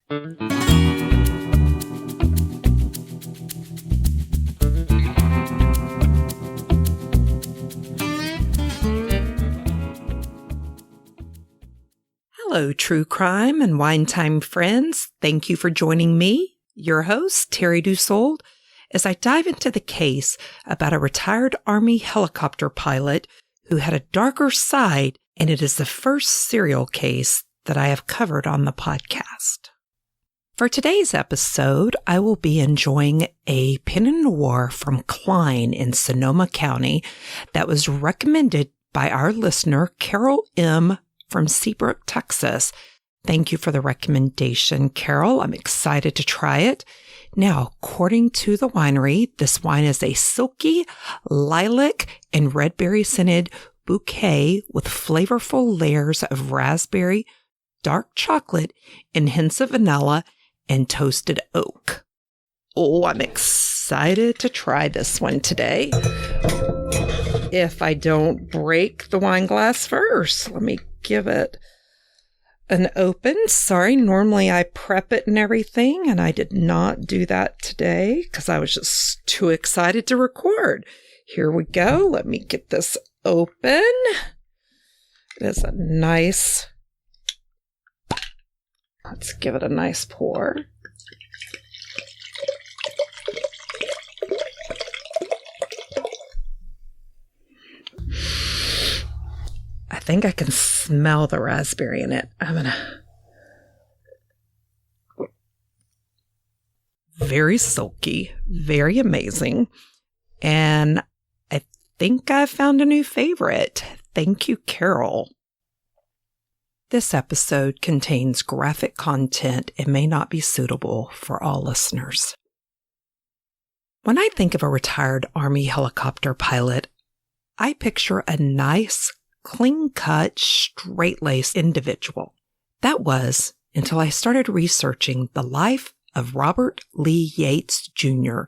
Hello, true crime and wine time friends. Thank you for joining me, your host, Terry Dussault, as I dive into the case about a retired Army helicopter pilot who had a darker side, and it is the first serial case that I have covered on the podcast. For today's episode, I will be enjoying a Pinot Noir from Klein in Sonoma County that was recommended by our listener, Carol M. from Seabrook, Texas. Thank you for the recommendation, Carol. I'm excited to try it. Now, according to the winery, this wine is a silky lilac and red berry scented bouquet with flavorful layers of raspberry, dark chocolate, and hints of vanilla and toasted oak. Oh, I'm excited to try this one today. If I don't break the wine glass first, let me give it an open. Sorry, normally I prep it and everything, and I did not do that today because I was just too excited to record. Here we go. Let me get this open. It is a nice, let's give it a nice pour. I think I can smell the raspberry in it. Very silky, very amazing. And I think I've found a new favorite. Thank you, Carol. This episode contains graphic content and may not be suitable for all listeners. When I think of a retired Army helicopter pilot, I picture a nice, clean-cut, straight-laced individual. That was until I started researching the life of Robert Lee Yates Jr.,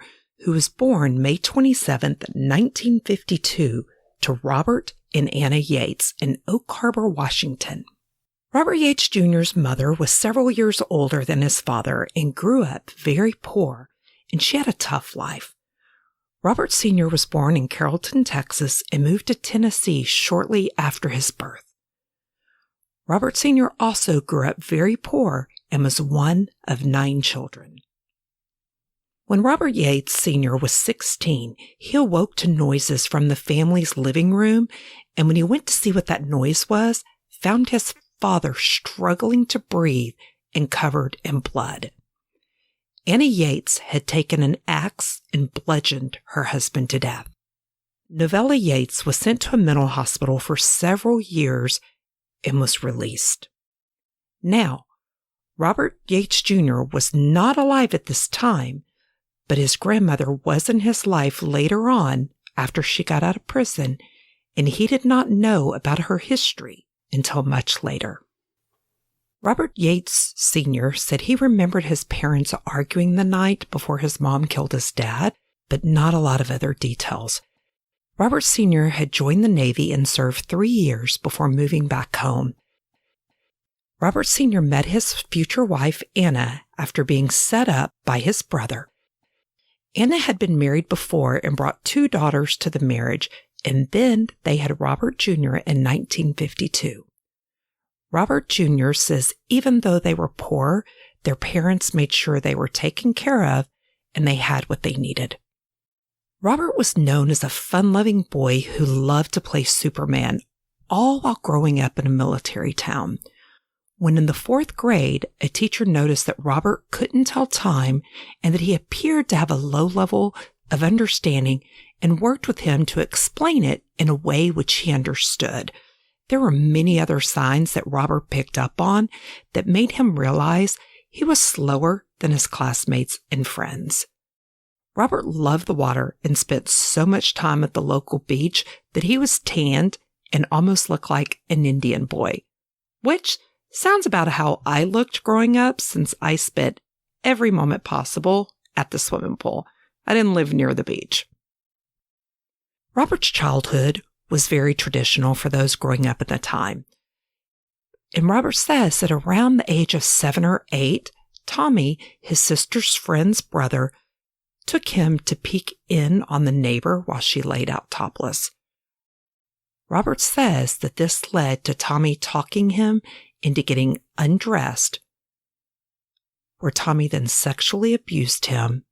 who was born May 27, 1952, to Robert and Anna Yates in Oak Harbor, Washington. Robert Yates Jr.'s mother was several years older than his father and grew up very poor, and she had a tough life. Robert Sr. was born in Carrollton, Texas, and moved to Tennessee shortly after his birth. Robert Sr. also grew up very poor and was one of 9 children. When Robert Yates Sr. was 16, he awoke to noises from the family's living room, and when he went to see what that noise was, found his father struggling to breathe and covered in blood. Anna Yates had taken an axe and bludgeoned her husband to death. Novella Yates was sent to a mental hospital for several years and was released. Now, Robert Yates Jr. was not alive at this time, but his grandmother was in his life later on after she got out of prison, and he did not know about her history until much later. Robert Yates Sr. said he remembered his parents arguing the night before his mom killed his dad, but not a lot of other details. Robert Sr. had joined the Navy and served 3 years before moving back home. Robert Sr. met his future wife, Anna, after being set up by his brother. Anna had been married before and brought 2 daughters to the marriage, and then they had Robert Jr. in 1952. Robert Jr. says even though they were poor, their parents made sure they were taken care of and they had what they needed. Robert was known as a fun-loving boy who loved to play Superman, all while growing up in a military town. When in the 4th grade, a teacher noticed that Robert couldn't tell time and that he appeared to have a low level of understanding and worked with him to explain it in a way which he understood. There were many other signs that Robert picked up on that made him realize he was slower than his classmates and friends. Robert loved the water and spent so much time at the local beach that he was tanned and almost looked like an Indian boy, which sounds about how I looked growing up since I spent every moment possible at the swimming pool. I didn't live near the beach. Robert's childhood was very traditional for those growing up at the time. And Robert says that around the age of 7 or 8, Tommy, his sister's friend's brother, took him to peek in on the neighbor while she laid out topless. Robert says that this led to Tommy talking him into getting undressed, where Tommy then sexually abused him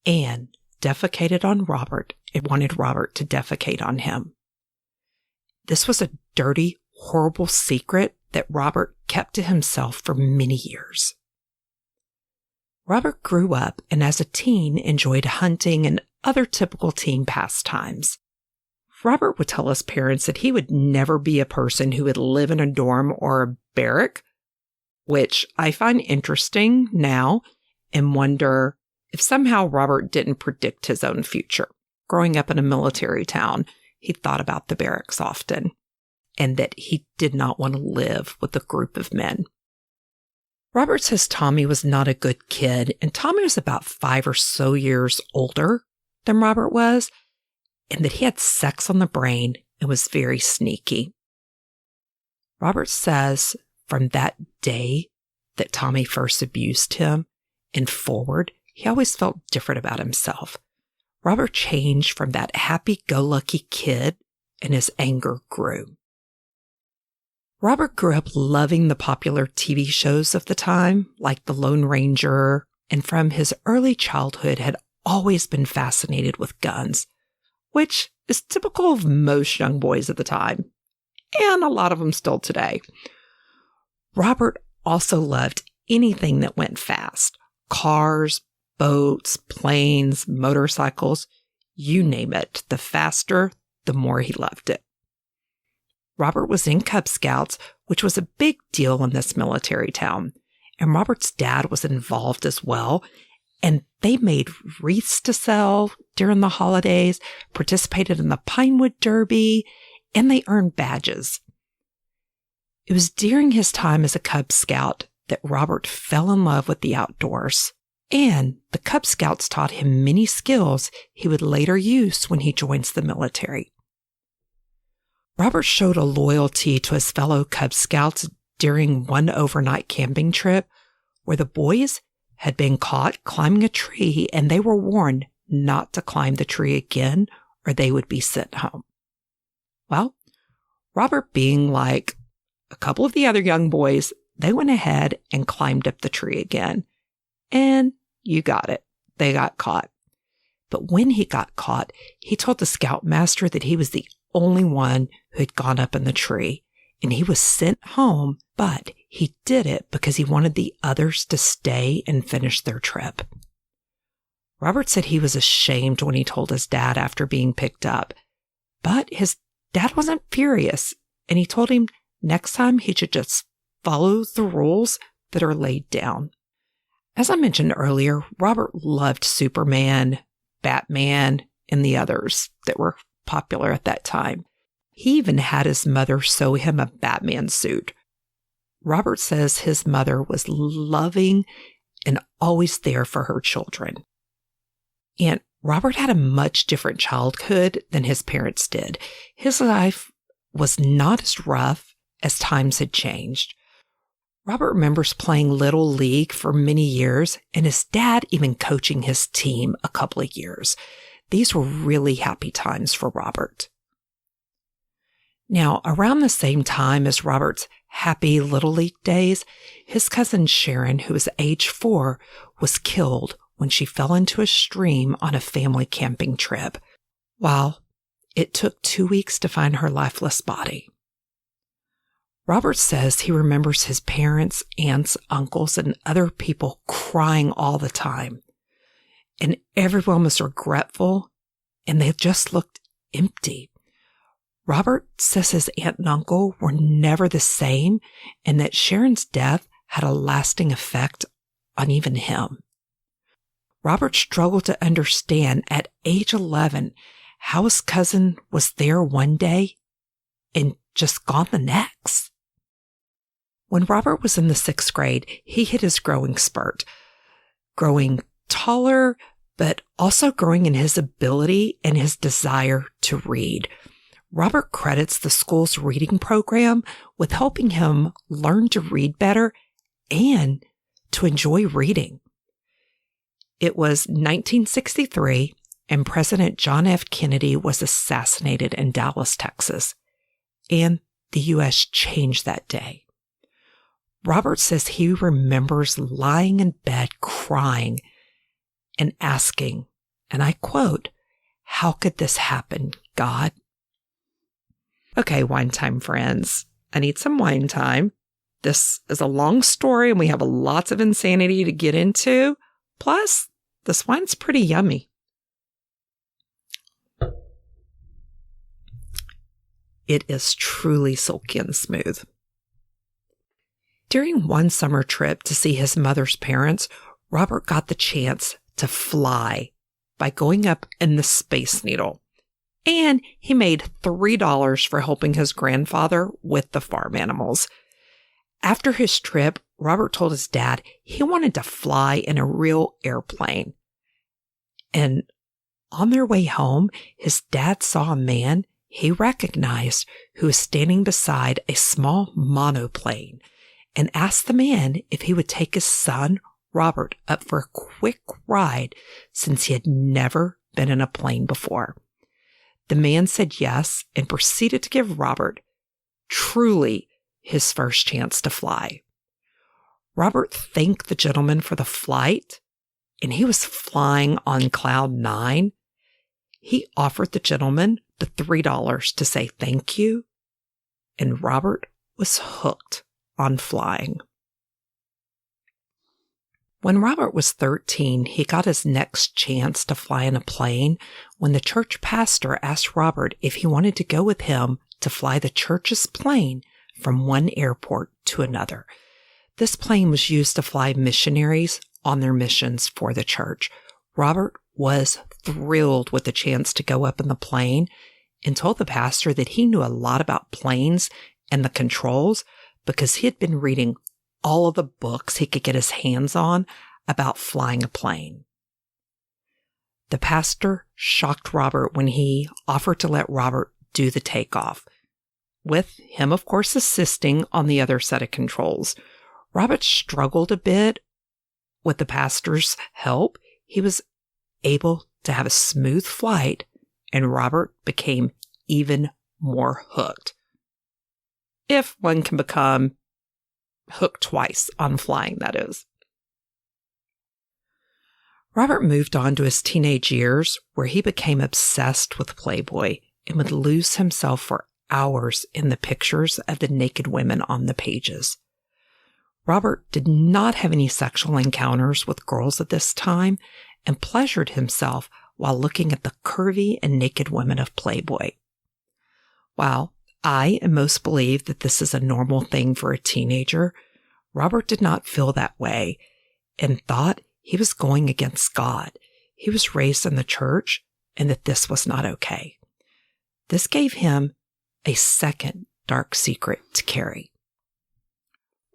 and defecated on Robert and wanted Robert to defecate on him. This was a dirty, horrible secret that Robert kept to himself for many years. Robert grew up and as a teen enjoyed hunting and other typical teen pastimes. Robert would tell his parents that he would never be a person who would live in a dorm or a barrack, which I find interesting now and wonder if somehow Robert didn't predict his own future. Growing up in a military town, he thought about the barracks often, and that he did not want to live with a group of men. Robert says Tommy was not a good kid, and Tommy was about 5 or so years older than Robert was, and that he had sex on the brain and was very sneaky. Robert says from that day that Tommy first abused him and forward, he always felt different about himself. Robert changed from that happy-go-lucky kid, and his anger grew. Robert grew up loving the popular TV shows of the time, like The Lone Ranger, and from his early childhood had always been fascinated with guns, which is typical of most young boys at the time, and a lot of them still today. Robert also loved anything that went fast: cars, boats, planes, motorcycles, you name it. The faster, the more he loved it. Robert was in Cub Scouts, which was a big deal in this military town, and Robert's dad was involved as well, and they made wreaths to sell during the holidays, participated in the Pinewood Derby, and they earned badges. It was during his time as a Cub Scout that Robert fell in love with the outdoors, and the Cub Scouts taught him many skills he would later use when he joins the military. Robert showed a loyalty to his fellow Cub Scouts during one overnight camping trip where the boys had been caught climbing a tree and they were warned not to climb the tree again or they would be sent home. Well, Robert, being like a couple of the other young boys, they went ahead and climbed up the tree again. And you got it. They got caught. But when he got caught, he told the scoutmaster that he was the only one who had gone up in the tree, and he was sent home, but he did it because he wanted the others to stay and finish their trip. Robert said he was ashamed when he told his dad after being picked up, but his dad wasn't furious, and he told him next time he should just follow the rules that are laid down. As I mentioned earlier, Robert loved Superman, Batman, and the others that were popular at that time. He even had his mother sew him a Batman suit. Robert says his mother was loving and always there for her children. And Robert had a much different childhood than his parents did. His life was not as rough as times had changed. Robert remembers playing Little League for many years, and his dad even coaching his team a couple of years. These were really happy times for Robert. Now, around the same time as Robert's happy Little League days, his cousin Sharon, who was age 4, was killed when she fell into a stream on a family camping trip. While it took 2 weeks to find her lifeless body. Robert says he remembers his parents, aunts, uncles, and other people crying all the time. And everyone was regretful, and they just looked empty. Robert says his aunt and uncle were never the same, and that Sharon's death had a lasting effect on even him. Robert struggled to understand at age 11 how his cousin was there one day and just gone the next. When Robert was in the 6th grade, he hit his growing spurt, growing taller, but also growing in his ability and his desire to read. Robert credits the school's reading program with helping him learn to read better and to enjoy reading. It was 1963, and President John F. Kennedy was assassinated in Dallas, Texas, and the U.S. changed that day. Robert says he remembers lying in bed crying and asking, and I quote, "How could this happen, God?" Okay, wine time friends. I need some wine time. This is a long story and we have lots of insanity to get into. Plus, this wine's pretty yummy. It is truly silky and smooth. During one summer trip to see his mother's parents, Robert got the chance to fly by going up in the Space Needle. And he made $3 for helping his grandfather with the farm animals. After his trip, Robert told his dad he wanted to fly in a real airplane. And on their way home, his dad saw a man he recognized who was standing beside a small monoplane and asked the man if he would take his son, Robert, up for a quick ride since he had never been in a plane before. The man said yes and proceeded to give Robert truly his first chance to fly. Robert thanked the gentleman for the flight, and he was flying on cloud 9. He offered the gentleman the $3 to say thank you, and Robert was hooked on flying. When Robert was 13, he got his next chance to fly in a plane when the church pastor asked Robert if he wanted to go with him to fly the church's plane from one airport to another. This plane was used to fly missionaries on their missions for the church. Robert was thrilled with the chance to go up in the plane and told the pastor that he knew a lot about planes and the controls because he had been reading all of the books he could get his hands on about flying a plane. The pastor shocked Robert when he offered to let Robert do the takeoff, with him, of course, assisting on the other set of controls. Robert struggled a bit with the pastor's help. He was able to have a smooth flight, and Robert became even more hooked. If one can become hooked twice on flying, that is. Robert moved on to his teenage years, where he became obsessed with Playboy and would lose himself for hours in the pictures of the naked women on the pages. Robert did not have any sexual encounters with girls at this time and pleasured himself while looking at the curvy and naked women of Playboy. While I and most believe that this is a normal thing for a teenager, Robert did not feel that way and thought he was going against God. He was raised in the church and that this was not okay. This gave him a second dark secret to carry.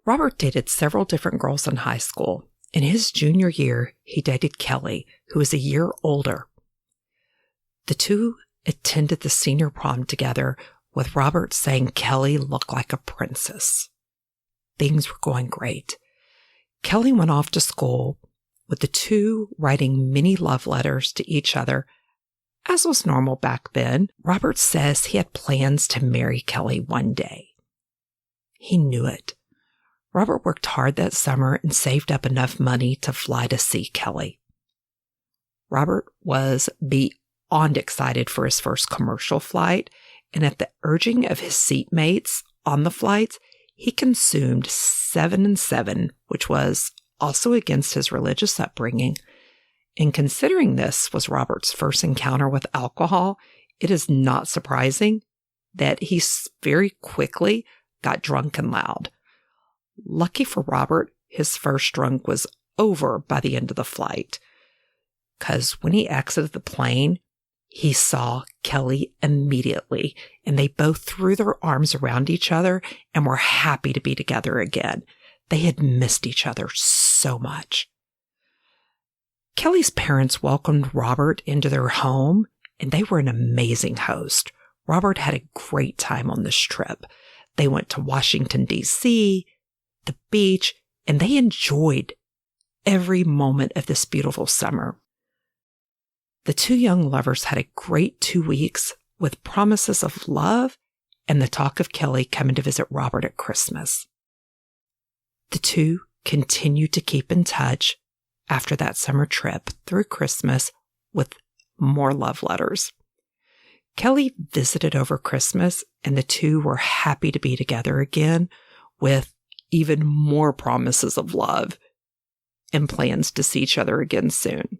Robert dated several different girls in high school. In his junior year, he dated Kelly, who was a year older. The two attended the senior prom together, with Robert saying Kelly looked like a princess. Things were going great. Kelly went off to school, with the two writing many love letters to each other, as was normal back then. Robert says he had plans to marry Kelly one day. He knew it. Robert worked hard that summer and saved up enough money to fly to see Kelly. Robert was beyond excited for his first commercial flight, and at the urging of his seatmates on the flights, he consumed 7 and 7, which was also against his religious upbringing. And considering this was Robert's first encounter with alcohol, it is not surprising that he very quickly got drunk and loud. Lucky for Robert, his first drunk was over by the end of the flight, because when he exited the plane, he saw Kelly immediately, and they both threw their arms around each other and were happy to be together again. They had missed each other so much. Kelly's parents welcomed Robert into their home, and they were an amazing host. Robert had a great time on this trip. They went to Washington, D.C., the beach, and they enjoyed every moment of this beautiful summer. The two young lovers had a great 2 weeks with promises of love and the talk of Kelly coming to visit Robert at Christmas. The two continued to keep in touch after that summer trip through Christmas with more love letters. Kelly visited over Christmas, and the two were happy to be together again with even more promises of love and plans to see each other again soon.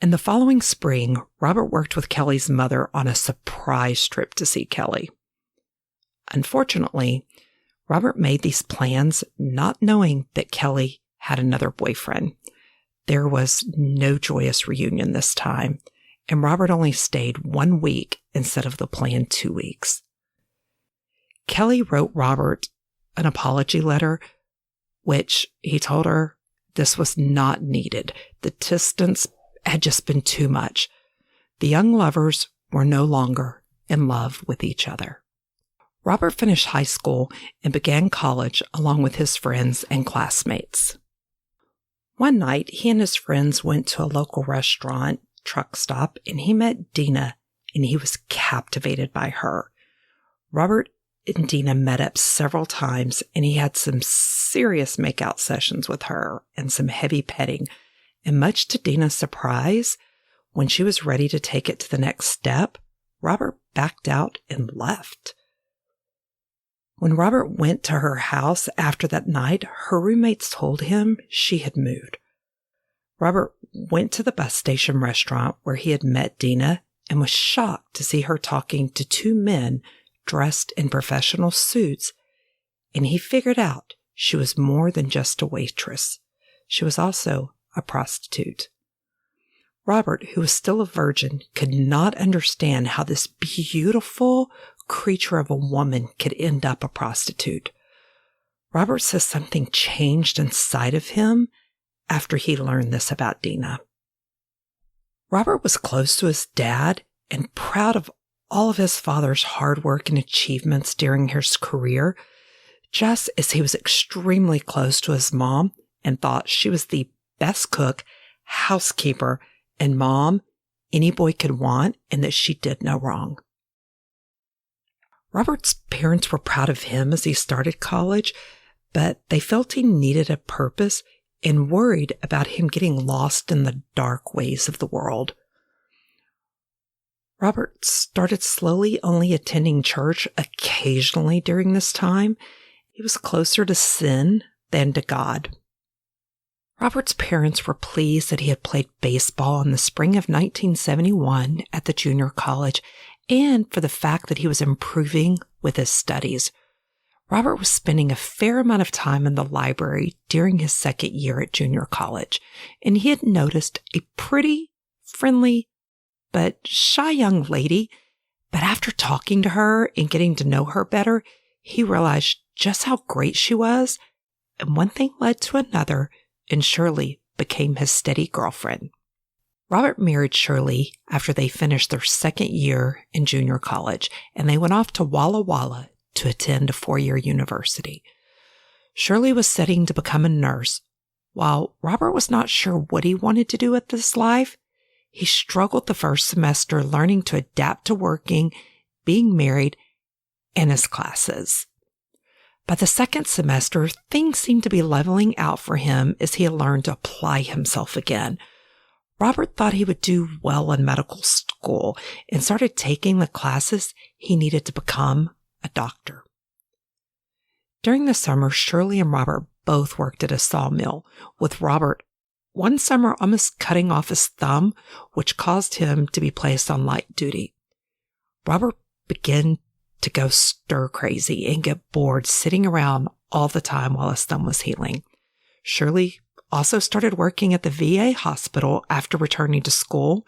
In the following spring, Robert worked with Kelly's mother on a surprise trip to see Kelly. Unfortunately, Robert made these plans not knowing that Kelly had another boyfriend. There was no joyous reunion this time, and Robert only stayed 1 week instead of the planned 2 weeks. Kelly wrote Robert an apology letter, which he told her this was not needed. The distance had just been too much. The young lovers were no longer in love with each other. Robert finished high school and began college along with his friends and classmates. One night, he and his friends went to a local restaurant truck stop, and he met Dina, and he was captivated by her. Robert and Dina met up several times, and he had some serious makeout sessions with her and some heavy petting. And much to Dina's surprise, when she was ready to take it to the next step, Robert backed out and left. When Robert went to her house after that night, her roommates told him she had moved. Robert went to the bus station restaurant where he had met Dina and was shocked to see her talking to two men dressed in professional suits, and he figured out she was more than just a waitress. She was also a prostitute. Robert, who was still a virgin, could not understand how this beautiful creature of a woman could end up a prostitute. Robert says something changed inside of him after he learned this about Dina. Robert was close to his dad and proud of all of his father's hard work and achievements during his career, just as he was extremely close to his mom and thought she was the best cook, housekeeper, and mom any boy could want, and that she did no wrong. Robert's parents were proud of him as he started college, but they felt he needed a purpose and worried about him getting lost in the dark ways of the world. Robert started slowly only attending church occasionally during this time. He was closer to sin than to God. Robert's parents were pleased that he had played baseball in the spring of 1971 at the junior college, and for the fact that he was improving with his studies. Robert was spending a fair amount of time in the library during his second year at junior college, and he had noticed a pretty, friendly, but shy young lady. But after talking to her and getting to know her better, he realized just how great she was, and one thing led to another, and Shirley became his steady girlfriend. Robert married Shirley after they finished their second year in junior college, and they went off to Walla Walla to attend a 4-year university. Shirley was studying to become a nurse. While Robert was not sure what he wanted to do with his life, he struggled the first semester learning to adapt to working, being married, and his classes. By the second semester, things seemed to be leveling out for him as he had learned to apply himself again. Robert thought he would do well in medical school and started taking the classes he needed to become a doctor. During the summer, Shirley and Robert both worked at a sawmill, with Robert one summer almost cutting off his thumb, which caused him to be placed on light duty. Robert began to go stir-crazy and get bored sitting around all the time while his thumb was healing. Shirley also started working at the VA hospital after returning to school,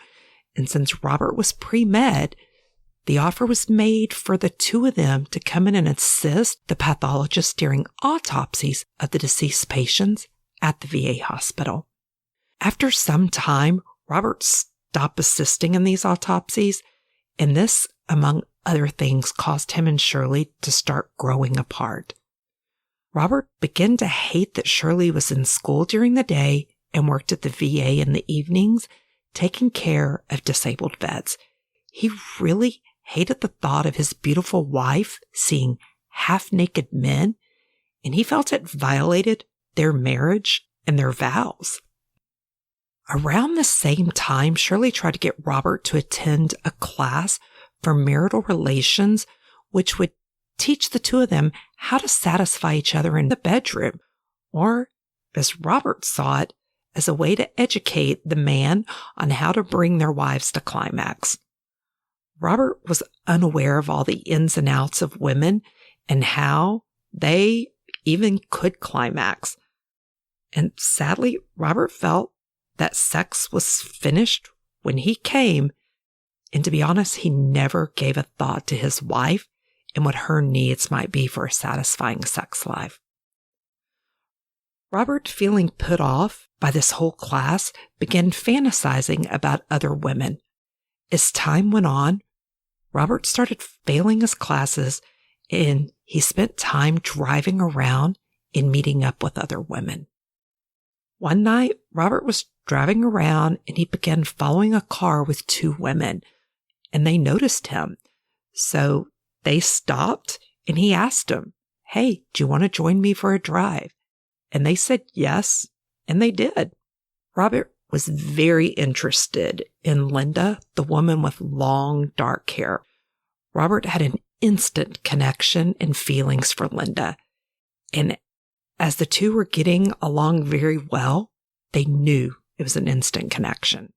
and since Robert was pre-med, the offer was made for the two of them to come in and assist the pathologist during autopsies of the deceased patients at the VA hospital. After some time, Robert stopped assisting in these autopsies, and this, among other things, caused him and Shirley to start growing apart. Robert began to hate that Shirley was in school during the day and worked at the VA in the evenings, taking care of disabled vets. He really hated the thought of his beautiful wife seeing half-naked men, and he felt it violated their marriage and their vows. Around the same time, Shirley tried to get Robert to attend a class for marital relations, which would teach the two of them how to satisfy each other in the bedroom, or, as Robert saw it, as a way to educate the man on how to bring their wives to climax. Robert was unaware of all the ins and outs of women and how they even could climax. And sadly, Robert felt that sex was finished when he came, and to be honest, he never gave a thought to his wife and what her needs might be for a satisfying sex life. Robert, feeling put off by this whole class, began fantasizing about other women. As time went on, Robert started failing his classes, and he spent time driving around and meeting up with other women. One night, Robert was driving around and he began following a car with two women, and they noticed him. So they stopped and he asked them, "Hey, do you want to join me for a drive?" And they said yes, and they did. Robert was very interested in Linda, the woman with long, dark hair. Robert had an instant connection and feelings for Linda. And as the two were getting along very well, they knew it was an instant connection.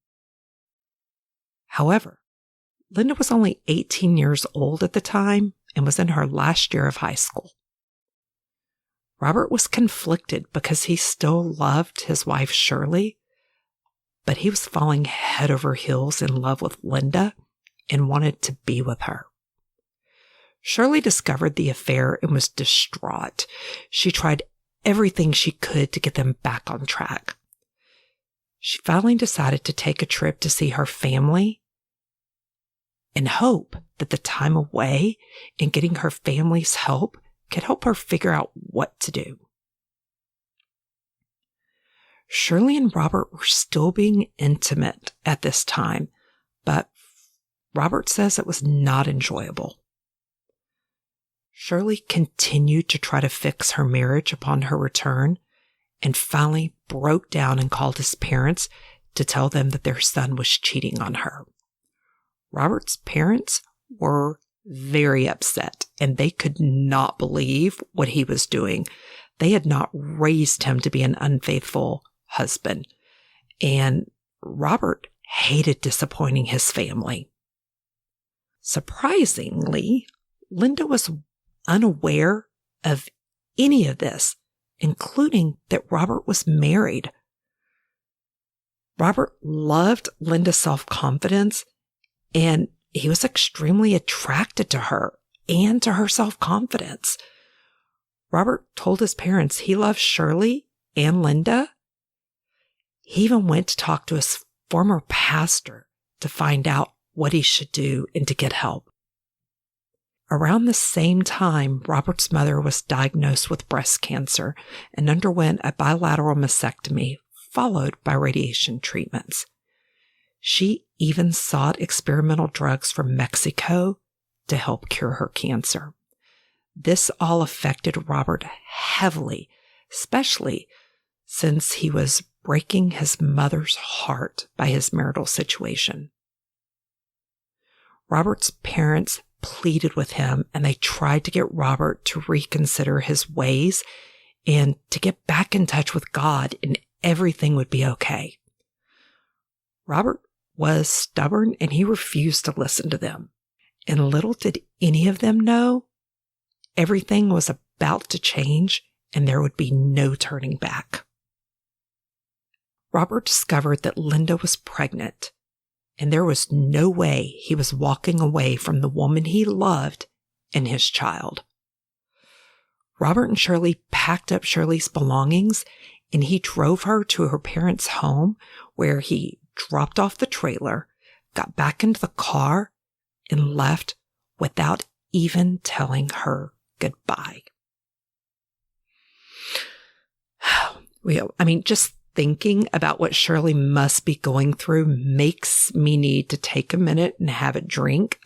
However, Linda was only 18 years old at the time and was in her last year of high school. Robert was conflicted because he still loved his wife Shirley, but he was falling head over heels in love with Linda and wanted to be with her. Shirley discovered the affair and was distraught. She tried everything she could to get them back on track. She finally decided to take a trip to see her family and hope that the time away and getting her family's help could help her figure out what to do. Shirley and Robert were still being intimate at this time, but Robert says it was not enjoyable. Shirley continued to try to fix her marriage upon her return and finally broke down and called his parents to tell them that their son was cheating on her. Robert's parents were very upset, and they could not believe what he was doing. They had not raised him to be an unfaithful husband, and Robert hated disappointing his family. Surprisingly, Linda was unaware of any of this, including that Robert was married. Robert loved Linda's self-confidence, and he was extremely attracted to her and to her self-confidence. Robert told his parents he loved Shirley and Linda. He even went to talk to his former pastor to find out what he should do and to get help. Around the same time, Robert's mother was diagnosed with breast cancer and underwent a bilateral mastectomy, followed by radiation treatments. She even sought experimental drugs from Mexico to help cure her cancer. This all affected Robert heavily, especially since he was breaking his mother's heart by his marital situation. Robert's parents pleaded with him, and they tried to get Robert to reconsider his ways and to get back in touch with God, and everything would be okay. Robert was stubborn, and he refused to listen to them. And little did any of them know, everything was about to change, and there would be no turning back. Robert discovered that Linda was pregnant, and there was no way he was walking away from the woman he loved and his child. Robert and Shirley packed up Shirley's belongings, and he drove her to her parents' home, where he dropped off the trailer, got back into the car, and left without even telling her goodbye. Just thinking about what Shirley must be going through makes me need to take a minute and have a drink.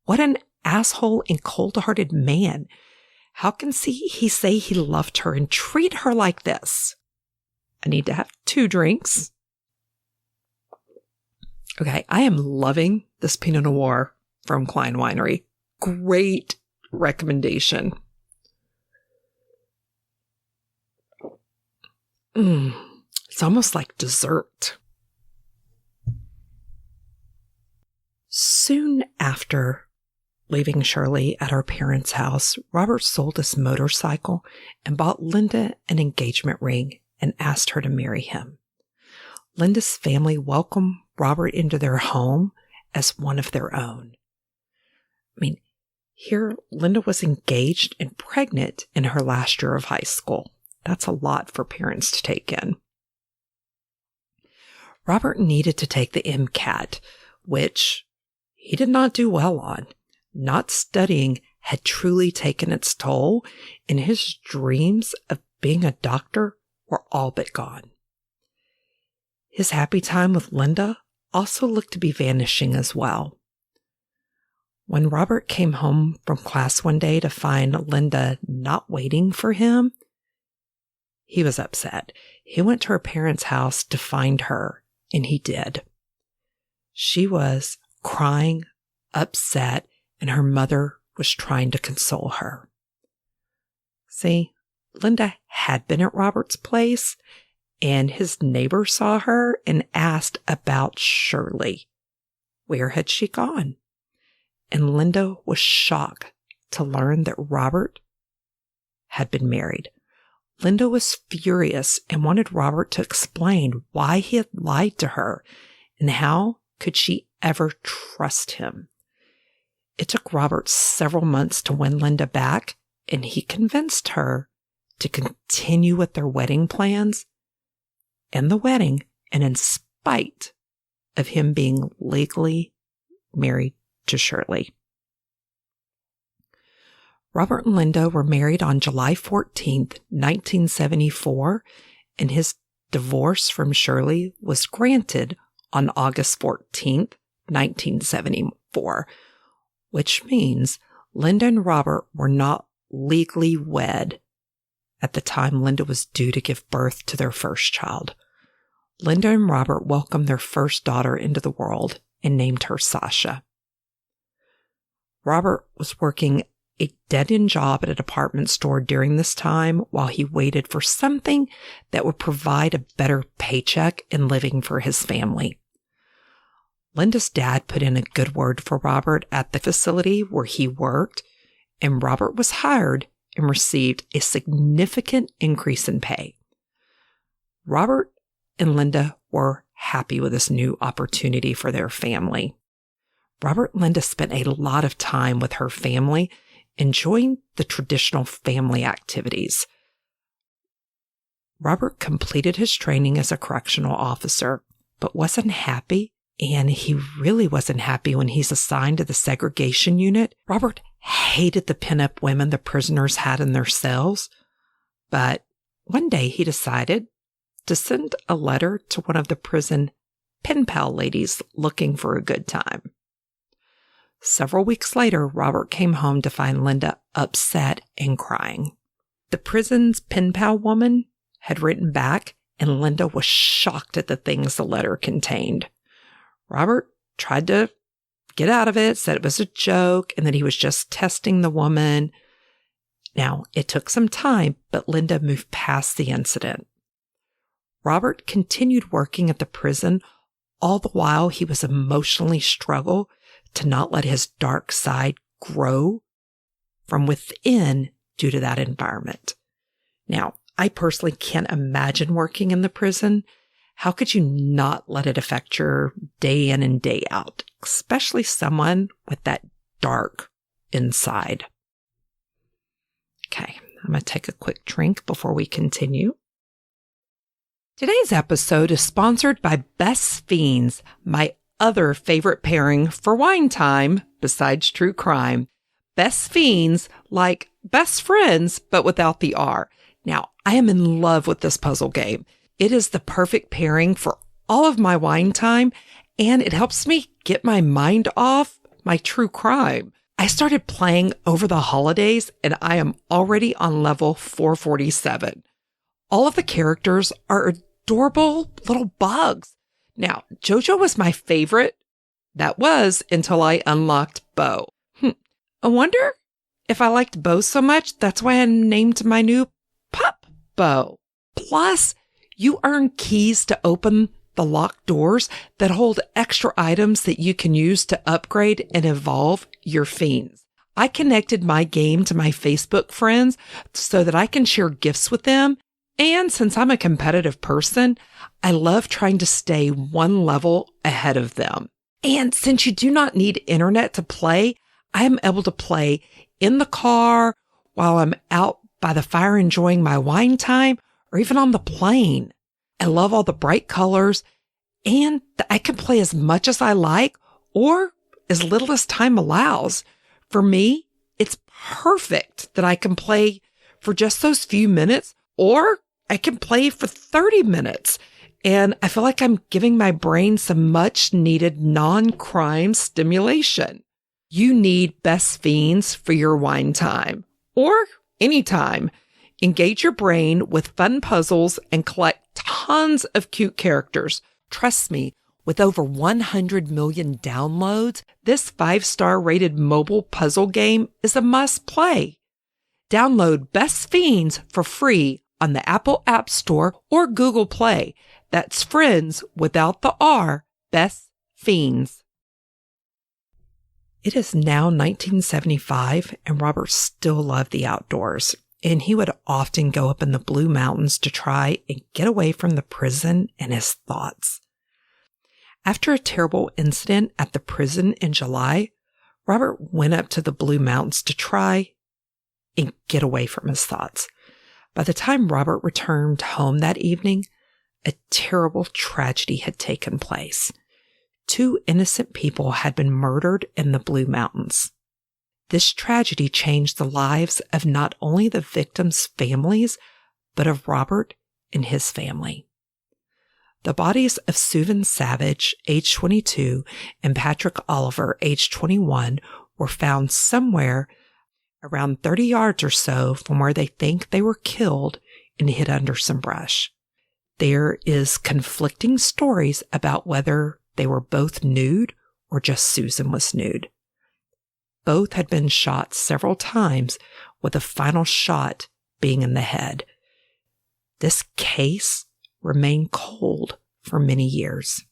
What an asshole and cold-hearted man. How can he say he loved her and treat her like this? I need to have 2 drinks. Okay, I am loving this Pinot Noir from Klein Winery. Great recommendation. It's almost like dessert. Soon after leaving Shirley at her parents' house, Robert sold his motorcycle and bought Linda an engagement ring and asked her to marry him. Linda's family welcomed Robert into their home as one of their own. Here Linda was engaged and pregnant in her last year of high school. That's a lot for parents to take in. Robert needed to take the MCAT, which he did not do well on. Not studying had truly taken its toll, and his dreams of being a doctor were all but gone. His happy time with Linda also looked to be vanishing as well. When Robert came home from class one day to find Linda not waiting for him, he was upset. He went to her parents' house to find her, and he did. She was crying, upset, and her mother was trying to console her. See, Linda had been at Robert's place, and his neighbor saw her and asked about Shirley. Where had she gone? And Linda was shocked to learn that Robert had been married. Linda was furious and wanted Robert to explain why he had lied to her and how could she ever trust him. It took Robert several months to win Linda back, and he convinced her to continue with their wedding plans and the wedding, and in spite of him being legally married to Shirley. Robert and Linda were married on July 14th, 1974, and his divorce from Shirley was granted on August 14th, 1974, which means Linda and Robert were not legally wed at the time Linda was due to give birth to their first child. Linda and Robert welcomed their first daughter into the world and named her Sasha. Robert was working a dead-end job at a department store during this time while he waited for something that would provide a better paycheck and living for his family. Linda's dad put in a good word for Robert at the facility where he worked, and Robert was hired and received a significant increase in pay. Robert and Linda were happy with this new opportunity for their family. Robert and Linda spent a lot of time with her family, enjoying the traditional family activities. Robert completed his training as a correctional officer, but wasn't happy, and he really wasn't happy when he's assigned to the segregation unit. Robert hated the pinup women the prisoners had in their cells, but one day he decided to send a letter to one of the prison pen pal ladies looking for a good time. Several weeks later, Robert came home to find Linda upset and crying. The prison's pen pal woman had written back, and Linda was shocked at the things the letter contained. Robert tried to get out of it, said it was a joke, and that he was just testing the woman. Now, it took some time, but Linda moved past the incident. Robert continued working at the prison, all the while he was emotionally struggling to not let his dark side grow from within due to that environment. Now, I personally can't imagine working in the prison. How could you not let it affect your day in and day out, especially someone with that dark inside? Okay, I'm going to take a quick drink before we continue. Today's episode is sponsored by Best Fiends, my other favorite pairing for wine time besides true crime. Best Fiends, like best friends, but without the R. Now, I am in love with this puzzle game. It is the perfect pairing for all of my wine time, and it helps me get my mind off my true crime. I started playing over the holidays, and I am already on level 447. All of the characters are adorable little bugs. Now, JoJo was my favorite. That was until I unlocked Bo. I wonder if I liked Bo so much, that's why I named my new pup Bo. Plus, you earn keys to open the locked doors that hold extra items that you can use to upgrade and evolve your fiends. I connected my game to my Facebook friends so that I can share gifts with them. And since I'm a competitive person, I love trying to stay one level ahead of them. And since you do not need internet to play, I am able to play in the car while I'm out by the fire enjoying my wine time, or even on the plane. I love all the bright colors, and I can play as much as I like or as little as time allows. For me, it's perfect that I can play for just those few minutes, or I can play for 30 minutes. And I feel like I'm giving my brain some much needed non-crime stimulation. You need best fiends for your wine time, or anytime. Engage your brain with fun puzzles and collect tons of cute characters. Trust me, with over 100 million downloads, this 5-star rated mobile puzzle game is a must play. Download Best Fiends for free on the Apple App Store or Google Play. That's friends without the R, Best Fiends. It is now 1975, and Robert still loved the outdoors, and he would often go up in the Blue Mountains to try and get away from the prison and his thoughts. After a terrible incident at the prison in July, Robert went up to the Blue Mountains to try and get away from his thoughts. By the time Robert returned home that evening, a terrible tragedy had taken place. 2 innocent people had been murdered in the Blue Mountains. This tragedy changed the lives of not only the victims' families, but of Robert and his family. The bodies of Susan Savage, age 22, and Patrick Oliver, age 21, were found somewhere around 30 yards or so from where they think they were killed and hid under some brush. There is conflicting stories about whether they were both nude or just Susan was nude. Both had been shot several times, with the final shot being in the head. This case remained cold for many years.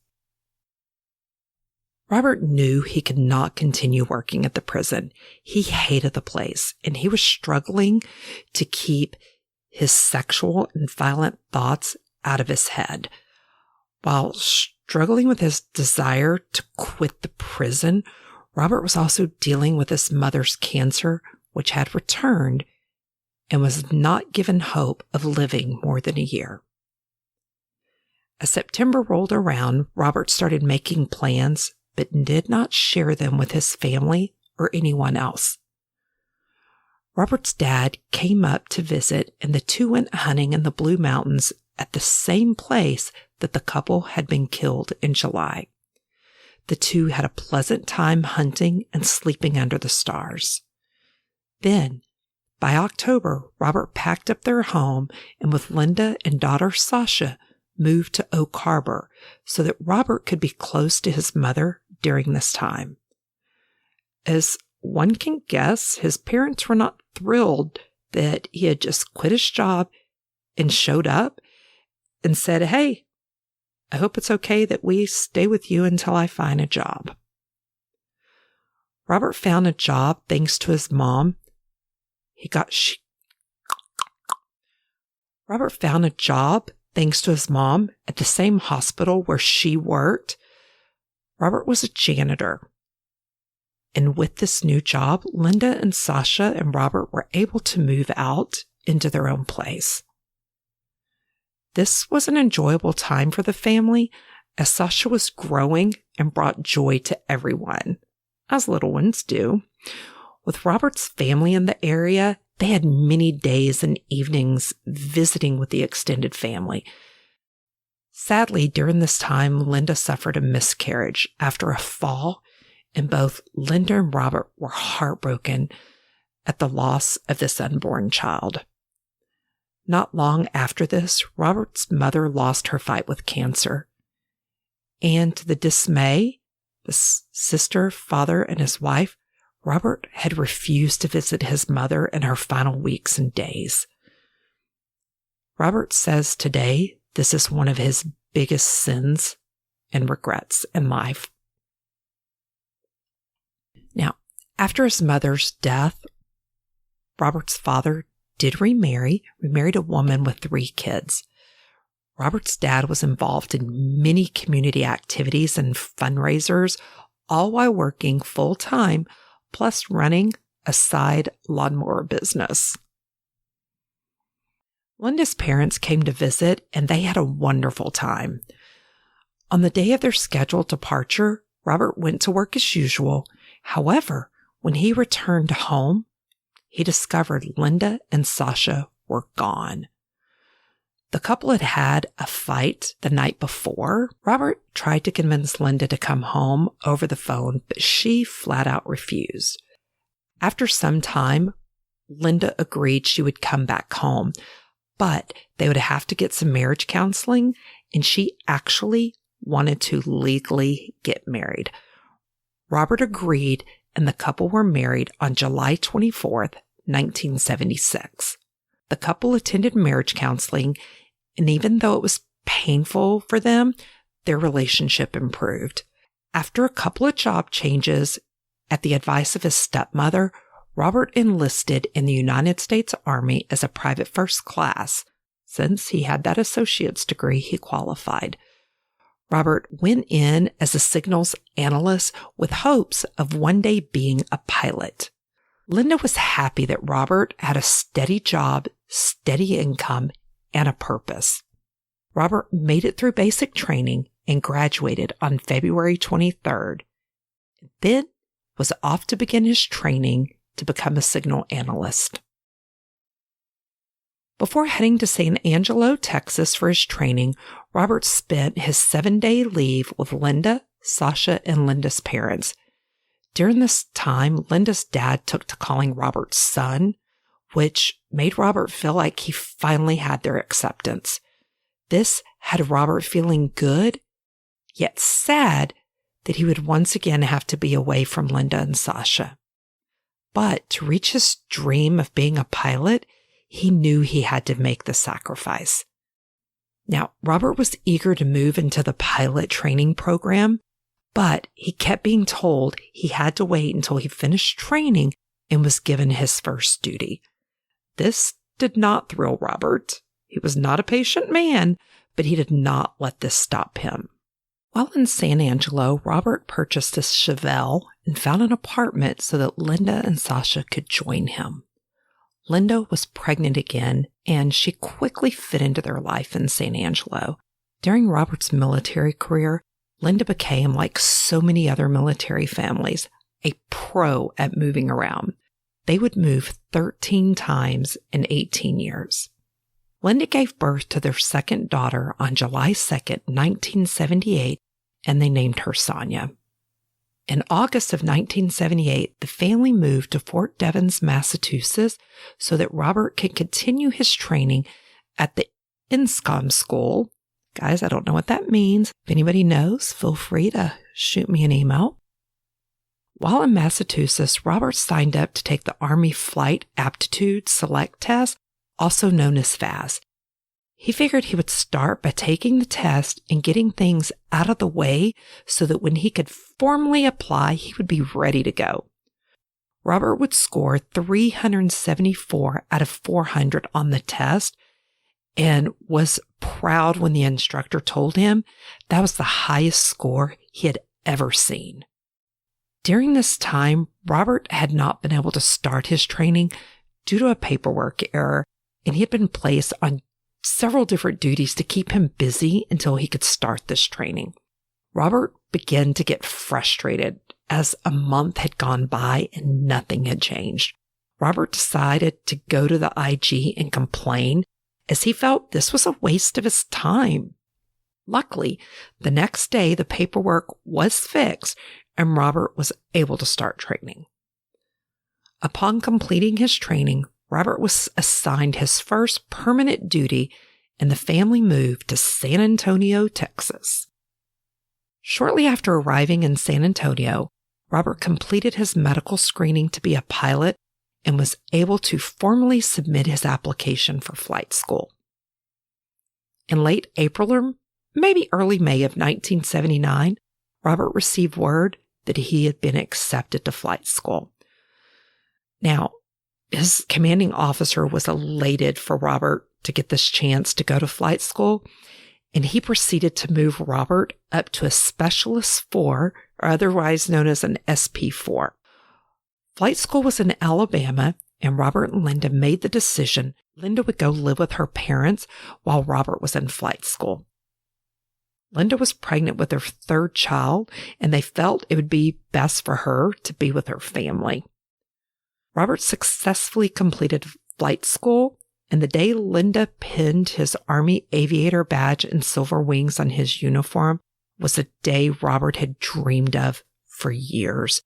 Robert knew he could not continue working at the prison. He hated the place, and he was struggling to keep his sexual and violent thoughts out of his head. While struggling with his desire to quit the prison, Robert was also dealing with his mother's cancer, which had returned, and was not given hope of living more than a year. As September rolled around, Robert started making plans, but did not share them with his family or anyone else. Robert's dad came up to visit, and the two went hunting in the Blue Mountains at the same place that the couple had been killed in July. The two had a pleasant time hunting and sleeping under the stars. Then, by October, Robert packed up their home and with Linda and daughter Sasha moved to Oak Harbor so that Robert could be close to his mother during this time. As one can guess, his parents were not thrilled that he had just quit his job and showed up and said, "Hey, I hope it's okay that we stay with you until I find a job." Robert found a job thanks to his mom. Robert found a job thanks to his mom at the same hospital where she worked. Robert was a janitor. And with this new job, Linda and Sasha and Robert were able to move out into their own place. This was an enjoyable time for the family as Sasha was growing and brought joy to everyone, as little ones do. With Robert's family in the area They had many days and evenings visiting with the extended family. Sadly, during this time, Linda suffered a miscarriage after a fall, and both Linda and Robert were heartbroken at the loss of this unborn child. Not long after this, Robert's mother lost her fight with cancer. And to the dismay of his sister, father, and his wife, Robert had refused to visit his mother in her final weeks and days. Robert says today this is one of his biggest sins and regrets in life. Now, after his mother's death, Robert's father did remarried a woman with 3 kids. Robert's dad was involved in many community activities and fundraisers, all while working full-time, plus running a side lawnmower business. Linda's parents came to visit, and they had a wonderful time. On the day of their scheduled departure, Robert went to work as usual. However, when he returned home, he discovered Linda and Sasha were gone. The couple had had a fight the night before. Robert tried to convince Linda to come home over the phone, but she flat out refused. After some time, Linda agreed she would come back home, but they would have to get some marriage counseling, and she actually wanted to legally get married. Robert agreed, and the couple were married on July 24th, 1976. The couple attended marriage counseling, and even though it was painful for them, their relationship improved. After a couple of job changes, at the advice of his stepmother, Robert enlisted in the United States Army as a private first class. Since he had that associate's degree, he qualified. Robert went in as a signals analyst with hopes of one day being a pilot. Linda was happy that Robert had a steady job, steady income, and a purpose. Robert made it through basic training and graduated on February 23rd, then was off to begin his training to become a signal analyst. Before heading to San Angelo, Texas for his training, Robert spent his 7-day leave with Linda, Sasha, and Linda's parents. During this time, Linda's dad took to calling Robert's son, which made Robert feel like he finally had their acceptance. This had Robert feeling good, yet sad that he would once again have to be away from Linda and Sasha. But to reach his dream of being a pilot, he knew he had to make the sacrifice. Now, Robert was eager to move into the pilot training program, but he kept being told he had to wait until he finished training and was given his first duty. This did not thrill Robert. He was not a patient man, but he did not let this stop him. While in San Angelo, Robert purchased a Chevelle and found an apartment so that Linda and Sasha could join him. Linda was pregnant again, and she quickly fit into their life in San Angelo. During Robert's military career, Linda became, like so many other military families, a pro at moving around. They would move 13 times in 18 years. Linda gave birth to their second daughter on July 2nd, 1978, and they named her Sonia. In August of 1978, the family moved to Fort Devens, Massachusetts, so that Robert could continue his training at the INSCOM school. Guys, I don't know what that means. If anybody knows, feel free to shoot me an email. While in Massachusetts, Robert signed up to take the Army Flight Aptitude Select Test, also known as FAS. He figured he would start by taking the test and getting things out of the way so that when he could formally apply, he would be ready to go. Robert would score 374 out of 400 on the test and was proud when the instructor told him that was the highest score he had ever seen. During this time, Robert had not been able to start his training due to a paperwork error, and he had been placed on several different duties to keep him busy until he could start this training. Robert began to get frustrated as a month had gone by and nothing had changed. Robert decided to go to the IG and complain, as he felt this was a waste of his time. Luckily, the next day the paperwork was fixed and Robert was able to start training. Upon completing his training, Robert was assigned his first permanent duty, and the family moved to San Antonio, Texas. Shortly after arriving in San Antonio, Robert completed his medical screening to be a pilot and was able to formally submit his application for flight school. In late April or maybe early May of 1979, Robert received word that he had been accepted to flight school. Now, his commanding officer was elated for Robert to get this chance to go to flight school, and he proceeded to move Robert up to a Specialist 4, or otherwise known as an SP4. Flight school was in Alabama, and Robert and Linda made the decision Linda would go live with her parents while Robert was in flight school. Linda was pregnant with their third child, and they felt it would be best for her to be with her family. Robert successfully completed flight school, and the day Linda pinned his Army aviator badge and silver wings on his uniform was a day Robert had dreamed of for years.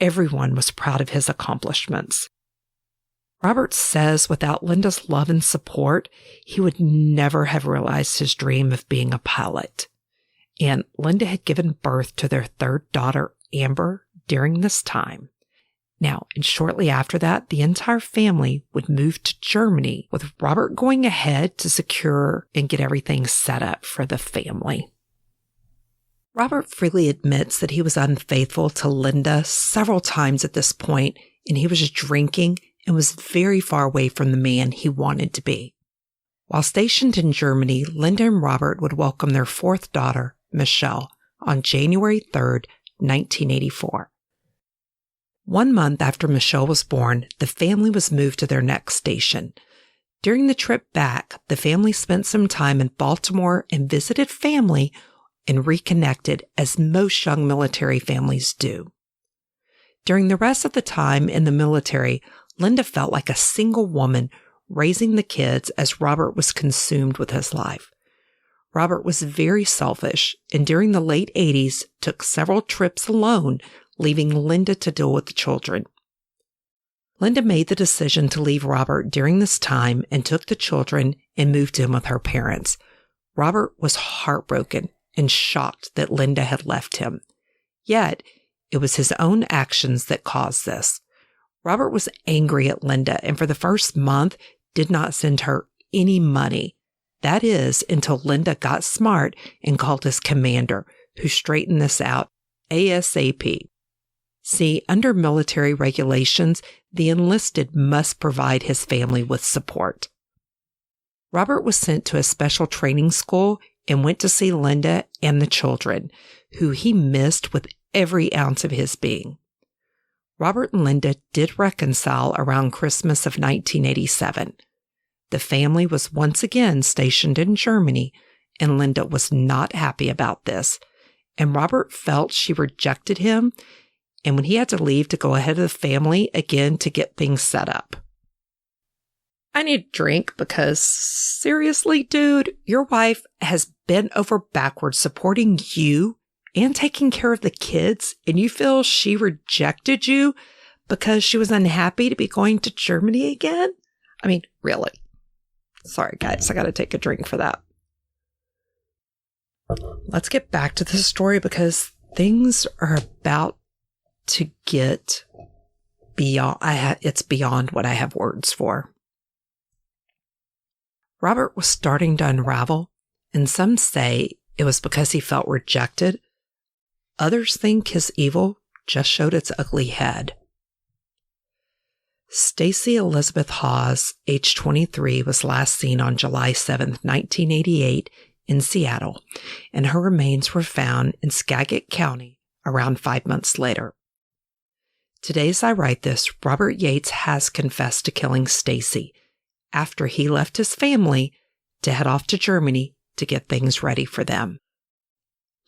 Everyone was proud of his accomplishments. Robert says without Linda's love and support, he would never have realized his dream of being a pilot. And Linda had given birth to their third daughter, Amber, during this time. Now, and shortly after that, the entire family would move to Germany, with Robert going ahead to secure and get everything set up for the family. Robert freely admits that he was unfaithful to Linda several times at this point, and he was drinking and was very far away from the man he wanted to be. While stationed in Germany, Linda and Robert would welcome their fourth daughter, Michelle, on January 3rd, 1984. 1 month after Michelle was born, the family was moved to their next station. During the trip back, the family spent some time in Baltimore and visited family and reconnected, as most young military families do. During the rest of the time in the military, Linda felt like a single woman raising the kids as Robert was consumed with his life. Robert was very selfish, and during the late 80s took several trips alone, leaving Linda to deal with the children. Linda made the decision to leave Robert during this time and took the children and moved in with her parents. Robert was heartbroken and shocked that Linda had left him. Yet, it was his own actions that caused this. Robert was angry at Linda and for the first month did not send her any money. That is, until Linda got smart and called his commander, who straightened this out ASAP. See, under military regulations, the enlisted must provide his family with support. Robert was sent to a special training school and went to see Linda and the children, who he missed with every ounce of his being. Robert and Linda did reconcile around Christmas of 1987. The family was once again stationed in Germany, and Linda was not happy about this, and Robert felt she rejected him, and when he had to leave to go ahead of the family again to get things set up. I need a drink because, seriously, dude, your wife has bent over backwards supporting you and taking care of the kids, and you feel she rejected you because she was unhappy to be going to Germany again? I mean, really. Sorry, guys, I gotta take a drink for that. Let's get back to the story because things are about to get beyond, it's beyond what I have words for. Robert was starting to unravel, and some say it was because he felt rejected. Others think his evil just showed its ugly head. Stacy Elizabeth Hawes, age 23, was last seen on July 7, 1988, in Seattle, and her remains were found in Skagit County around 5 months later. Today, as I write this, Robert Yates has confessed to killing Stacy after he left his family to head off to Germany to get things ready for them.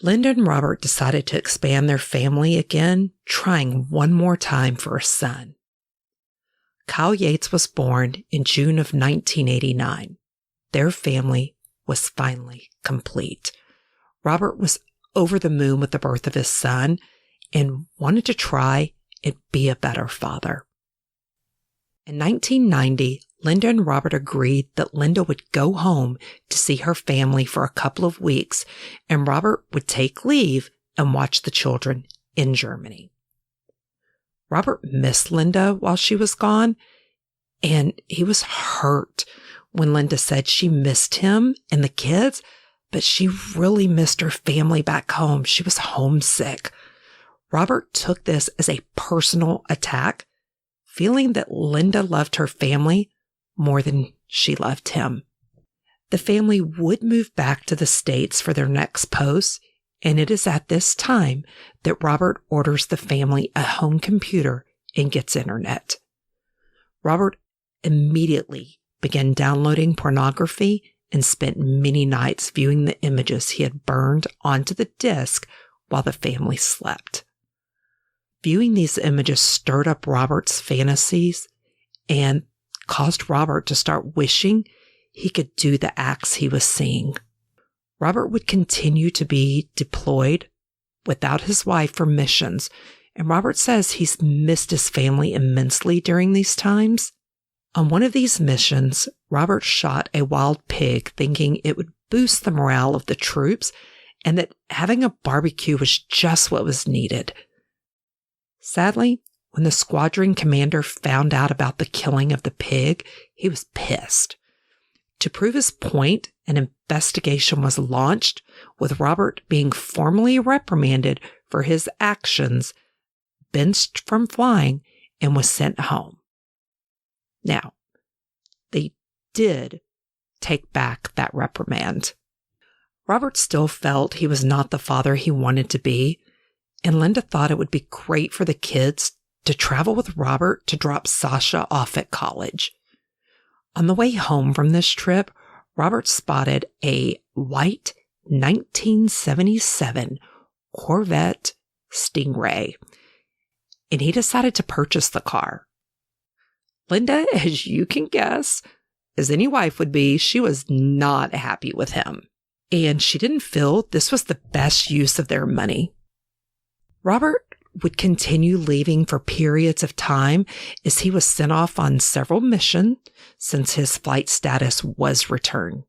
Linda and Robert decided to expand their family again, trying one more time for a son. Kyle Yates was born in June of 1989. Their family was finally complete. Robert was over the moon with the birth of his son and wanted to try and be a better father. In 1990, Linda and Robert agreed that Linda would go home to see her family for a couple of weeks, and Robert would take leave and watch the children in Germany. Robert missed Linda while she was gone, and he was hurt when Linda said she missed him and the kids, but she really missed her family back home. She was homesick. Robert took this as a personal attack, feeling that Linda loved her family more than she loved him. The family would move back to the States for their next post, and it is at this time that Robert orders the family a home computer and gets internet. Robert immediately began downloading pornography and spent many nights viewing the images he had burned onto the disk while the family slept. Viewing these images stirred up Robert's fantasies and caused Robert to start wishing he could do the acts he was seeing. Robert would continue to be deployed without his wife for missions, and Robert says he's missed his family immensely during these times. On one of these missions, Robert shot a wild pig thinking it would boost the morale of the troops and that having a barbecue was just what was needed. Sadly, when the squadron commander found out about the killing of the pig, he was pissed. To prove his point, an investigation was launched, with Robert being formally reprimanded for his actions, benched from flying, and was sent home. Now, they did take back that reprimand. Robert still felt he was not the father he wanted to be, and Linda thought it would be great for the kids to travel with Robert to drop Sasha off at college. On the way home from this trip, Robert spotted a white 1977 Corvette Stingray, and he decided to purchase the car. Linda, as you can guess, as any wife would be, she was not happy with him, and she didn't feel this was the best use of their money. Robert would continue leaving for periods of time as he was sent off on several missions since his flight status was returned.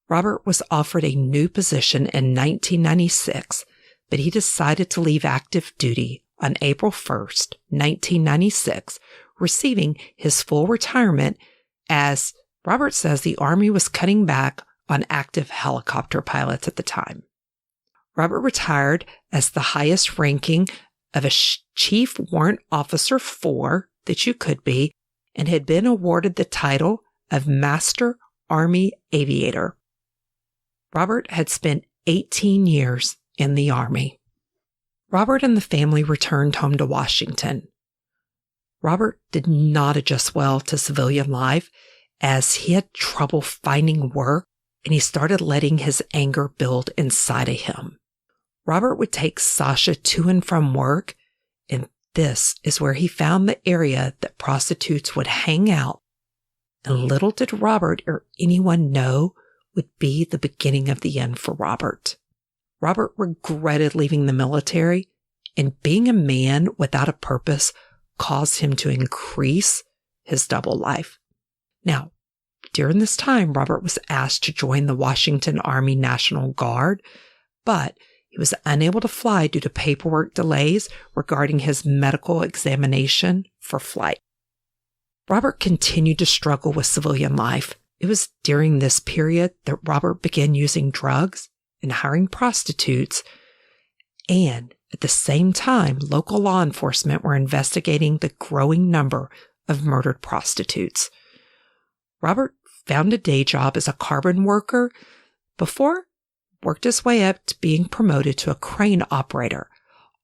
Robert was offered a new position in 1996, but he decided to leave active duty on April 1st, 1996, receiving his full retirement as Robert says the Army was cutting back on active helicopter pilots at the time. Robert retired as the highest ranking of a Chief Warrant Officer 4 that you could be, and had been awarded the title of Master Army Aviator. Robert had spent 18 years in the Army. Robert and the family returned home to Washington. Robert did not adjust well to civilian life as he had trouble finding work, and he started letting his anger build inside of him. Robert would take Sasha to and from work, and this is where he found the area that prostitutes would hang out. And little did Robert or anyone know would be the beginning of the end for Robert. Robert regretted leaving the military, and being a man without a purpose caused him to increase his double life. Now, during this time, Robert was asked to join the Washington Army National Guard, but he was unable to fly due to paperwork delays regarding his medical examination for flight. Robert continued to struggle with civilian life. It was during this period that Robert began using drugs and hiring prostitutes, and at the same time, local law enforcement were investigating the growing number of murdered prostitutes. Robert found a day job as a carbon worker before worked his way up to being promoted to a crane operator.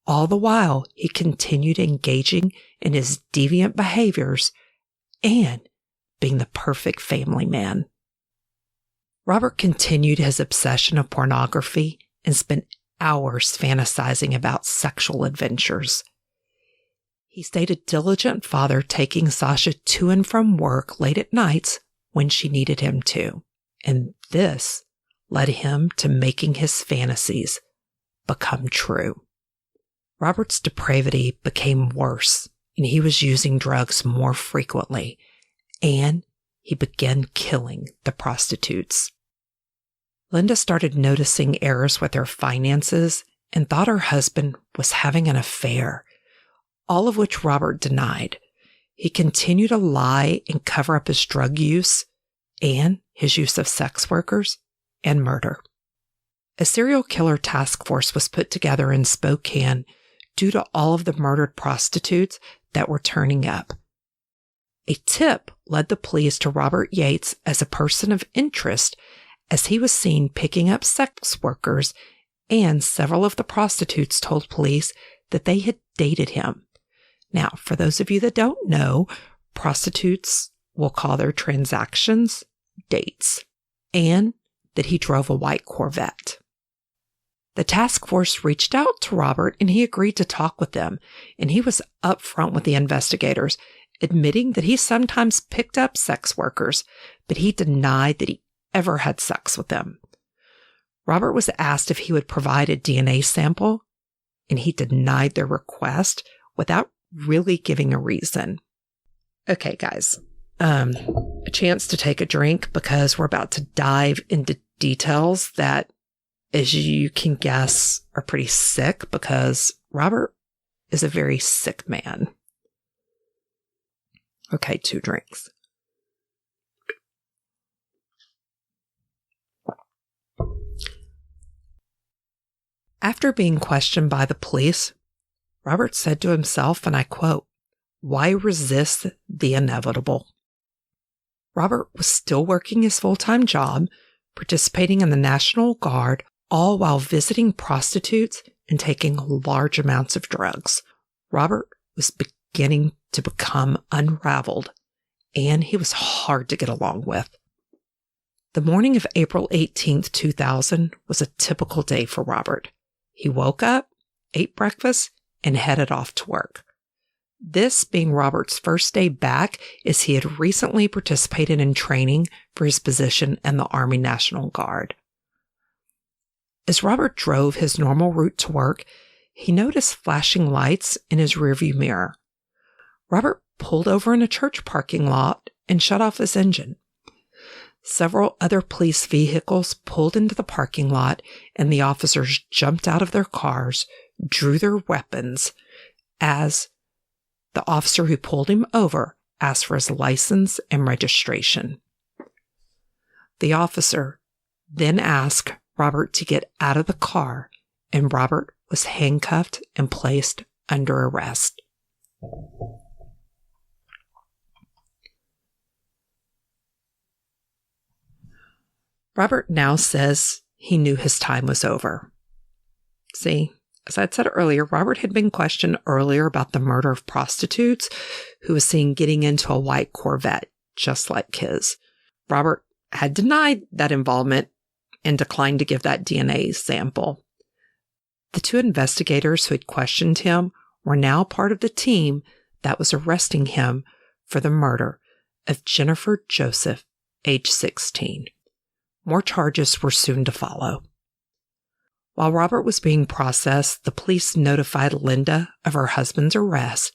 All the while, he continued engaging in his deviant behaviors and being the perfect family man. Robert continued his obsession of pornography and spent hours fantasizing about sexual adventures. He stayed a diligent father, taking Sasha to and from work late at nights when she needed him to. And this led him to making his fantasies become true. Robert's depravity became worse, and he was using drugs more frequently, and he began killing the prostitutes. Linda started noticing errors with her finances and thought her husband was having an affair, all of which Robert denied. He continued to lie and cover up his drug use and his use of sex workers and murder. A serial killer task force was put together in Spokane due to all of the murdered prostitutes that were turning up. A tip led the police to Robert Yates as a person of interest, as he was seen picking up sex workers, and several of the prostitutes told police that they had dated him. Now, for those of you that don't know, prostitutes will call their transactions dates, and that he drove a white Corvette. The task force reached out to Robert, and he agreed to talk with them, and he was upfront with the investigators, admitting that he sometimes picked up sex workers, but he denied that he ever had sex with them. Robert was asked if he would provide a DNA sample, and he denied their request without really giving a reason. Okay, guys, a chance to take a drink because we're about to dive into details that, as you can guess, are pretty sick, because Robert is a very sick man. Okay, 2 drinks. After being questioned by the police, Robert said to himself, and I quote, "Why resist the inevitable?" Robert was still working his full-time job, participating in the National Guard, all while visiting prostitutes and taking large amounts of drugs. Robert was beginning to become unraveled, and he was hard to get along with. The morning of April 18th, 2000 was a typical day for Robert. He woke up, ate breakfast, and headed off to work. This being Robert's first day back, as he had recently participated in training for his position in the Army National Guard. As Robert drove his normal route to work, he noticed flashing lights in his rearview mirror. Robert pulled over in a church parking lot and shut off his engine. Several other police vehicles pulled into the parking lot, and the officers jumped out of their cars, drew their weapons, as the officer who pulled him over asked for his license and registration. The officer then asked Robert to get out of the car, and Robert was handcuffed and placed under arrest. Robert now says he knew his time was over. See, as I had said earlier, Robert had been questioned earlier about the murder of prostitutes who was seen getting into a white Corvette, just like his. Robert had denied that involvement and declined to give that DNA sample. The 2 investigators who had questioned him were now part of the team that was arresting him for the murder of Jennifer Joseph, age 16. More charges were soon to follow. While Robert was being processed, the police notified Linda of her husband's arrest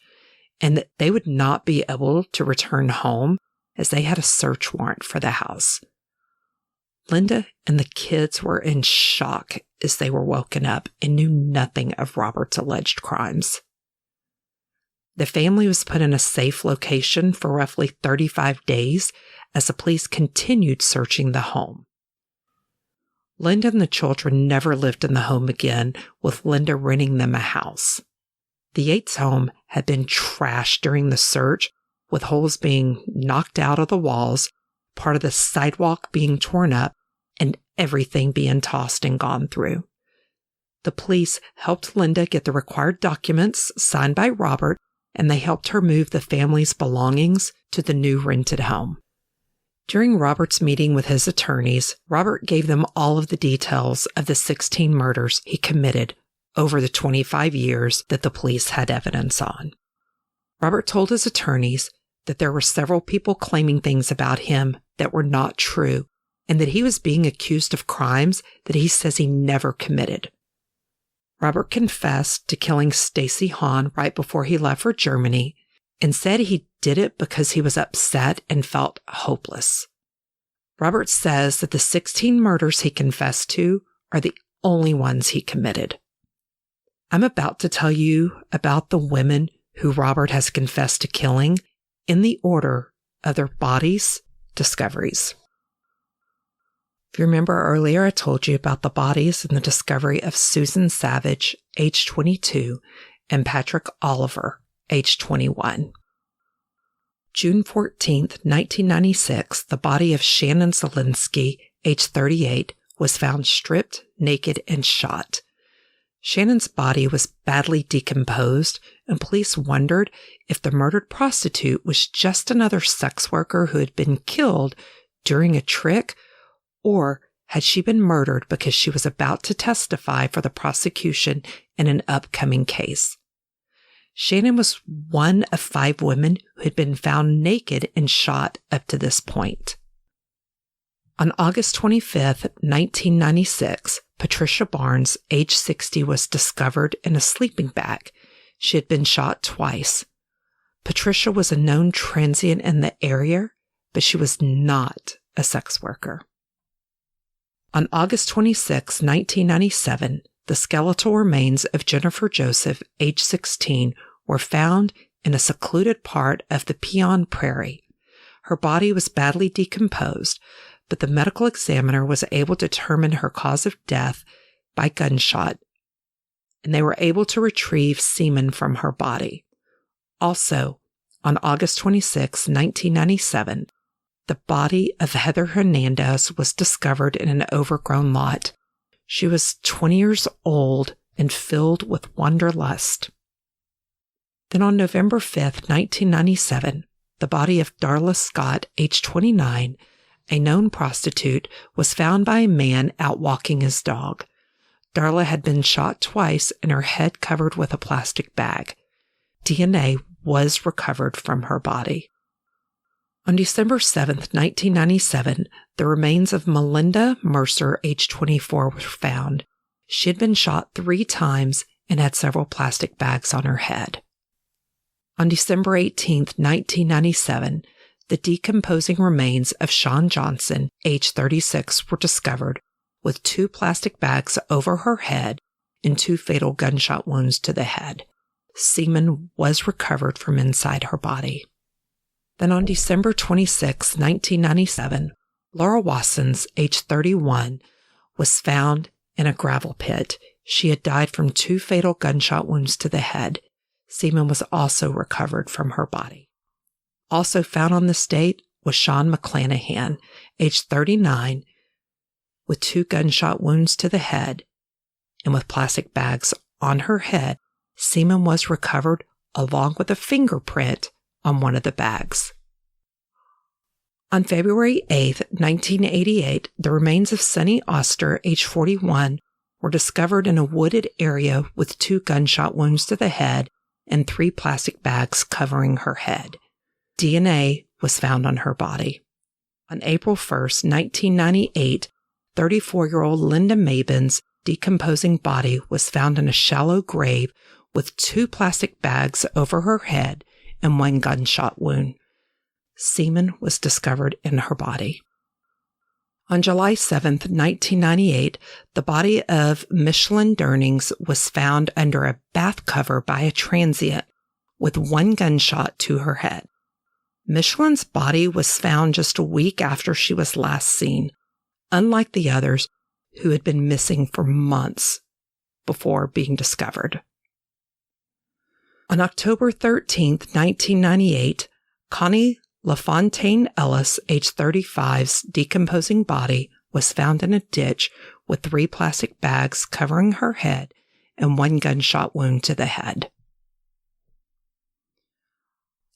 and that they would not be able to return home as they had a search warrant for the house. Linda and the kids were in shock as they were woken up and knew nothing of Robert's alleged crimes. The family was put in a safe location for roughly 35 days as the police continued searching the home. Linda and the children never lived in the home again, with Linda renting them a house. The Yates home had been trashed during the search, with holes being knocked out of the walls, part of the sidewalk being torn up, and everything being tossed and gone through. The police helped Linda get the required documents signed by Robert, and they helped her move the family's belongings to the new rented home. During Robert's meeting with his attorneys, Robert gave them all of the details of the 16 murders he committed over the 25 years that the police had evidence on. Robert told his attorneys that there were several people claiming things about him that were not true, and that he was being accused of crimes that he says he never committed. Robert confessed to killing Stacy Hahn right before he left for Germany and said he did it because he was upset and felt hopeless. Robert says that the 16 murders he confessed to are the only ones he committed. I'm about to tell you about the women who Robert has confessed to killing in the order of their bodies' discoveries. If you remember earlier, I told you about the bodies and the discovery of Susan Savage, age 22, and Patrick Oliver, age 21. June 14, 1996, the body of Shannon Zielinski, age 38, was found stripped, naked, and shot. Shannon's body was badly decomposed, and police wondered if the murdered prostitute was just another sex worker who had been killed during a trick, or had she been murdered because she was about to testify for the prosecution in an upcoming case. Shannon was one of 5 women who had been found naked and shot up to this point. On August 25, 1996, Patricia Barnes, age 60, was discovered in a sleeping bag. She had been shot twice. Patricia was a known transient in the area, but she was not a sex worker. On August 26, 1997, the skeletal remains of Jennifer Joseph, age 16, were found in a secluded part of the Peon Prairie. Her body was badly decomposed, but the medical examiner was able to determine her cause of death by gunshot, and they were able to retrieve semen from her body. Also, on August 26, 1997, the body of Heather Hernandez was discovered in an overgrown lot. She was 20 years old and filled with wanderlust. Then on November 5, 1997, the body of Darla Scott, age 29, a known prostitute, was found by a man out walking his dog. Darla had been shot twice and her head covered with a plastic bag. DNA was recovered from her body. On December 7, 1997, the remains of Melinda Mercer, age 24, were found. She had been shot 3 times and had several plastic bags on her head. On December 18, 1997, the decomposing remains of Shawn Johnson, age 36, were discovered with 2 plastic bags over her head and 2 fatal gunshot wounds to the head. Semen was recovered from inside her body. Then on December 26, 1997, Laura Wassons, age 31, was found in a gravel pit. She had died from 2 fatal gunshot wounds to the head. Semen was also recovered from her body. Also found on this date was Sean McClanahan, age 39, with 2 gunshot wounds to the head, and with plastic bags on her head. Semen was recovered along with a fingerprint on one of the bags. On February 8, 1988, the remains of Sunny Oster, age 41, were discovered in a wooded area with 2 gunshot wounds to the head and 3 plastic bags covering her head. DNA was found on her body. On April 1, 1998, 34-year-old Linda Mabin's decomposing body was found in a shallow grave with 2 plastic bags over her head and 1 gunshot wound. Semen was discovered in her body. On July 7, 1998, the body of Michelin Durnings was found under a bath cover by a transient with 1 gunshot to her head. Michelin's body was found just a week after she was last seen, unlike the others who had been missing for months before being discovered. On October 13, 1998, Connie LaFontaine Ellis, age 35's decomposing body was found in a ditch with 3 plastic bags covering her head and 1 gunshot wound to the head.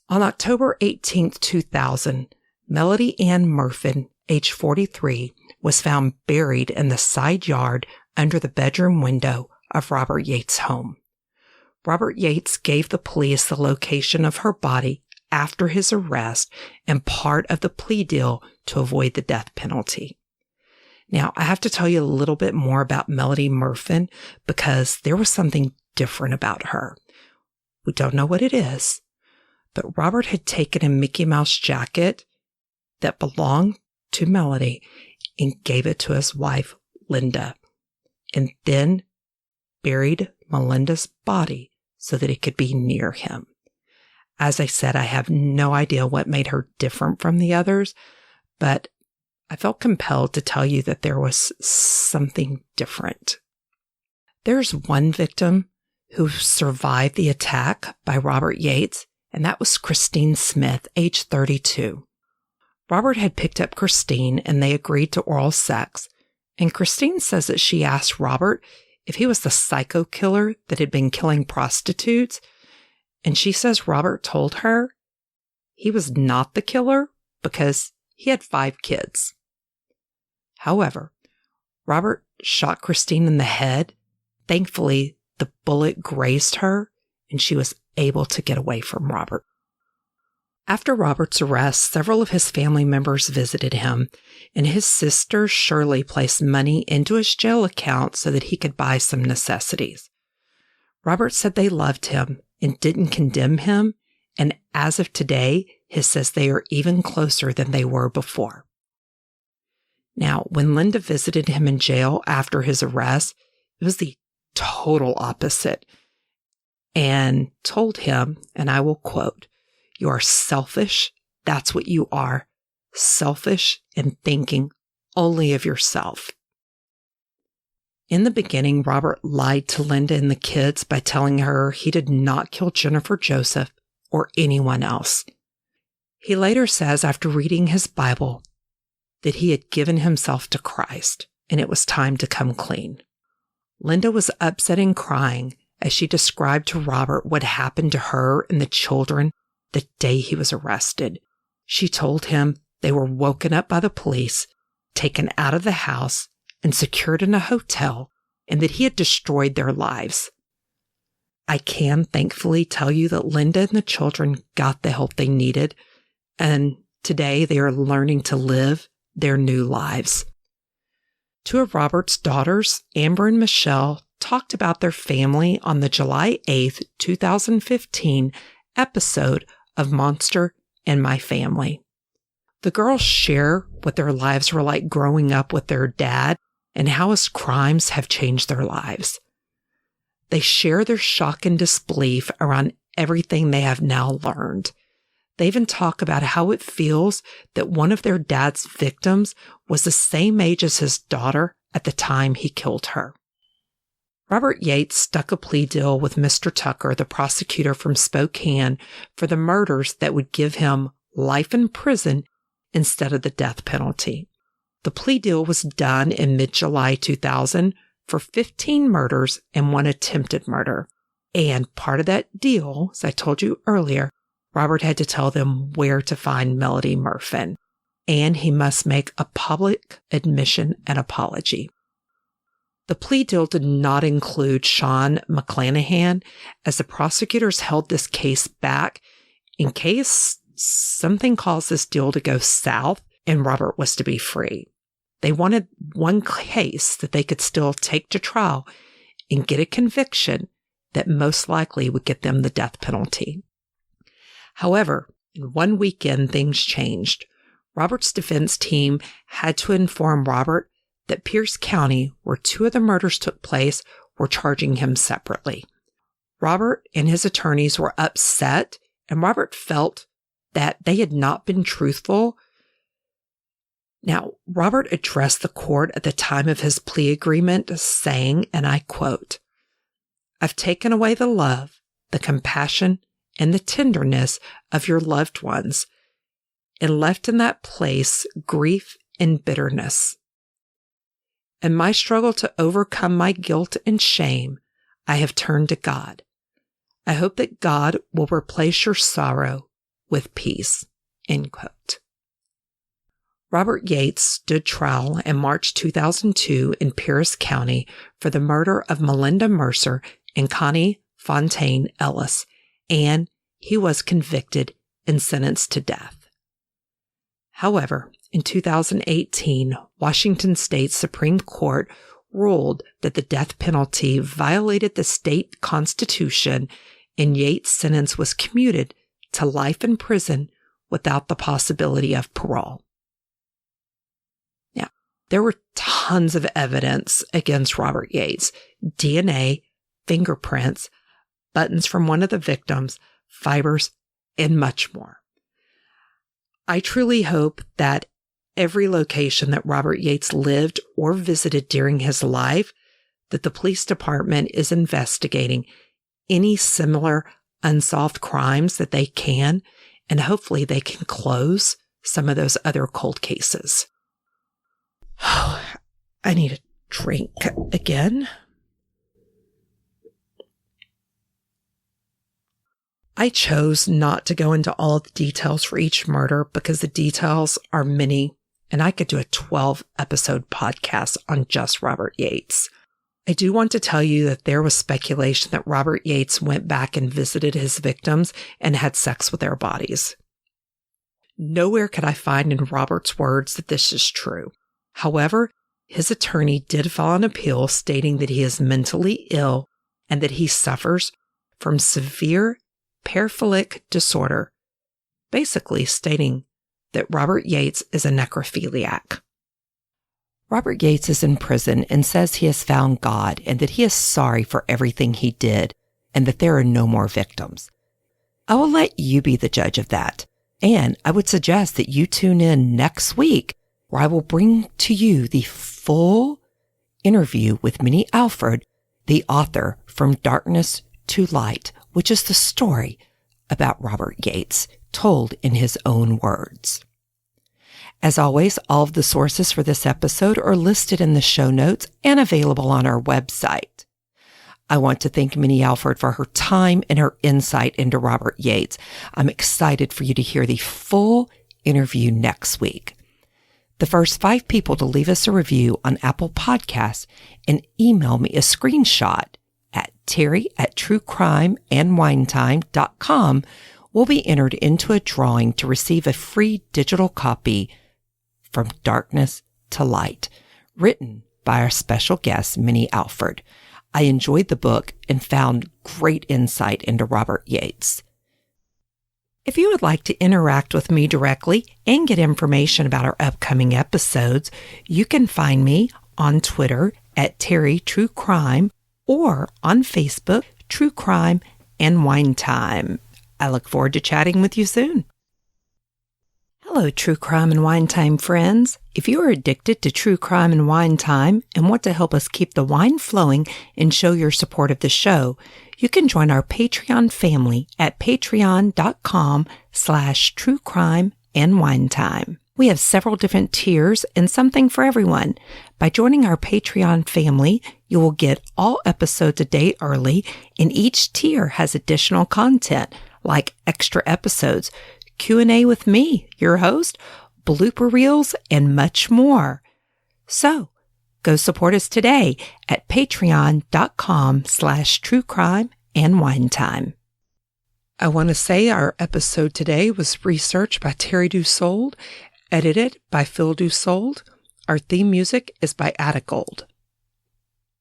On October 18, 2000, Melody Ann Murfin, age 43, was found buried in the side yard under the bedroom window of Robert Yates' home. Robert Yates gave the police the location of her body after his arrest and part of the plea deal to avoid the death penalty. Now, I have to tell you a little bit more about Melody Murfin because there was something different about her. We don't know what it is, but Robert had taken a Mickey Mouse jacket that belonged to Melody and gave it to his wife, Linda, and then buried Melinda's body so that it could be near him. As I said, I have no idea what made her different from the others, but I felt compelled to tell you that there was something different. There's one victim who survived the attack by Robert Yates, and that was Christine Smith, age 32. Robert had picked up Christine and they agreed to oral sex, and Christine says that she asked Robert if he was the psycho killer that had been killing prostitutes, and she says Robert told her he was not the killer because he had 5 kids. However, Robert shot Christine in the head. Thankfully, the bullet grazed her and she was able to get away from Robert. After Robert's arrest, several of his family members visited him, and his sister Shirley placed money into his jail account so that he could buy some necessities. Robert said they loved him and didn't condemn him, and as of today, he says they are even closer than they were before. Now, when Linda visited him in jail after his arrest, it was the total opposite, and told him, and I will quote, "You are selfish. That's what you are. Selfish and thinking only of yourself." In the beginning, Robert lied to Linda and the kids by telling her he did not kill Jennifer Joseph or anyone else. He later says after reading his Bible that he had given himself to Christ and it was time to come clean. Linda was upset and crying as she described to Robert what happened to her and the children the day he was arrested. She told him they were woken up by the police, taken out of the house, and secured in a hotel, and that he had destroyed their lives. I can thankfully tell you that Linda and the children got the help they needed, and today they are learning to live their new lives. 2 of Robert's daughters, Amber and Michelle, talked about their family on the July 8th, 2015 episode of Monster and My Family. The girls share what their lives were like growing up with their dad and how his crimes have changed their lives. They share their shock and disbelief around everything they have now learned. They even talk about how it feels that one of their dad's victims was the same age as his daughter at the time he killed her. Robert Yates struck a plea deal with Mr. Tucker, the prosecutor from Spokane, for the murders that would give him life in prison instead of the death penalty. The plea deal was done in mid-July 2000 for 15 murders and 1 attempted murder. And part of that deal, as I told you earlier, Robert had to tell them where to find Melody Murfin, and he must make a public admission and apology. The plea deal did not include Sean McClanahan, as the prosecutors held this case back in case something caused this deal to go south and Robert was to be free. They wanted one case that they could still take to trial and get a conviction that most likely would get them the death penalty. However, in one weekend, things changed. Robert's defense team had to inform Robert that Pierce County, where 2 of the murders took place, were charging him separately. Robert and his attorneys were upset, and Robert felt that they had not been truthful. Now, Robert addressed the court at the time of his plea agreement, saying, and I quote, "I've taken away the love, the compassion, and the tenderness of your loved ones, and left in that place grief and bitterness. In my struggle to overcome my guilt and shame, I have turned to God. I hope that God will replace your sorrow with peace." End quote. Robert Yates stood trial in March 2002 in Pierce County for the murder of Melinda Mercer and Connie Fontaine Ellis, and he was convicted and sentenced to death. However, in 2018, Washington State Supreme Court ruled that the death penalty violated the state constitution, and Yates' sentence was commuted to life in prison without the possibility of parole. Now, there were tons of evidence against Robert Yates: DNA, fingerprints, buttons from one of the victims, fibers, and much more. I truly hope that every location that Robert Yates lived or visited during his life, that the police department is investigating any similar unsolved crimes that they can, and hopefully they can close some of those other cold cases. Oh, I need a drink again. I chose not to go into all of the details for each murder because the details are many, and I could do a 12-episode podcast on just Robert Yates. I do want to tell you that there was speculation that Robert Yates went back and visited his victims and had sex with their bodies. Nowhere could I find in Robert's words that this is true. However, his attorney did file an appeal stating that he is mentally ill and that he suffers from severe paraphilic disorder, basically stating that Robert Yates is a necrophiliac. Robert Yates is in prison and says he has found God and that he is sorry for everything he did and that there are no more victims. I will let you be the judge of that, and I would suggest that you tune in next week where I will bring to you the full interview with Minnie Alford, the author From Darkness to Light, which is the story about Robert Yates told in his own words. As always, all of the sources for this episode are listed in the show notes and available on our website. I want to thank Minnie Alford for her time and her insight into Robert Yates. I'm excited for you to hear the full interview next week. The first 5 people to leave us a review on Apple Podcasts and email me a screenshot at terry@truecrimeandwinetime.com will be entered into a drawing to receive a free digital copy From Darkness to Light, written by our special guest, Minnie Alford. I enjoyed the book and found great insight into Robert Yates. If you would like to interact with me directly and get information about our upcoming episodes, you can find me on Twitter at TerryTrueCrime or on Facebook, True Crime and Wine Time. I look forward to chatting with you soon. Hello, True Crime and Wine Time friends. If you are addicted to True Crime and Wine Time and want to help us keep the wine flowing and show your support of the show, you can join our Patreon family at patreon.com/truecrimeandwinetime. We have several different tiers and something for everyone. By joining our Patreon family, you will get all episodes a day early, and each tier has additional content like extra episodes, Q&A with me, your host, blooper reels, and much more. So, go support us today at patreon.com/truecrimeandwinetime. I want to say our episode today was researched by Terry Dussold, edited by Phil Dussold. Our theme music is by Ada Gold.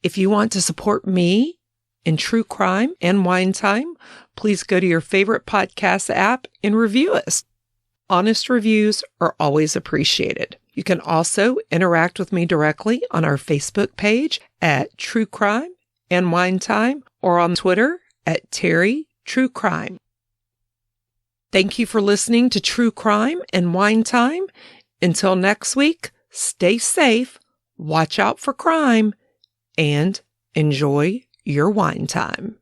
If you want to support me in True Crime and Wine Time, please go to your favorite podcast app and review us. Honest reviews are always appreciated. You can also interact with me directly on our Facebook page at True Crime and Wine Time or on Twitter at Terry True Crime. Thank you for listening to True Crime and Wine Time. Until next week, stay safe, watch out for crime, and enjoy your wine time.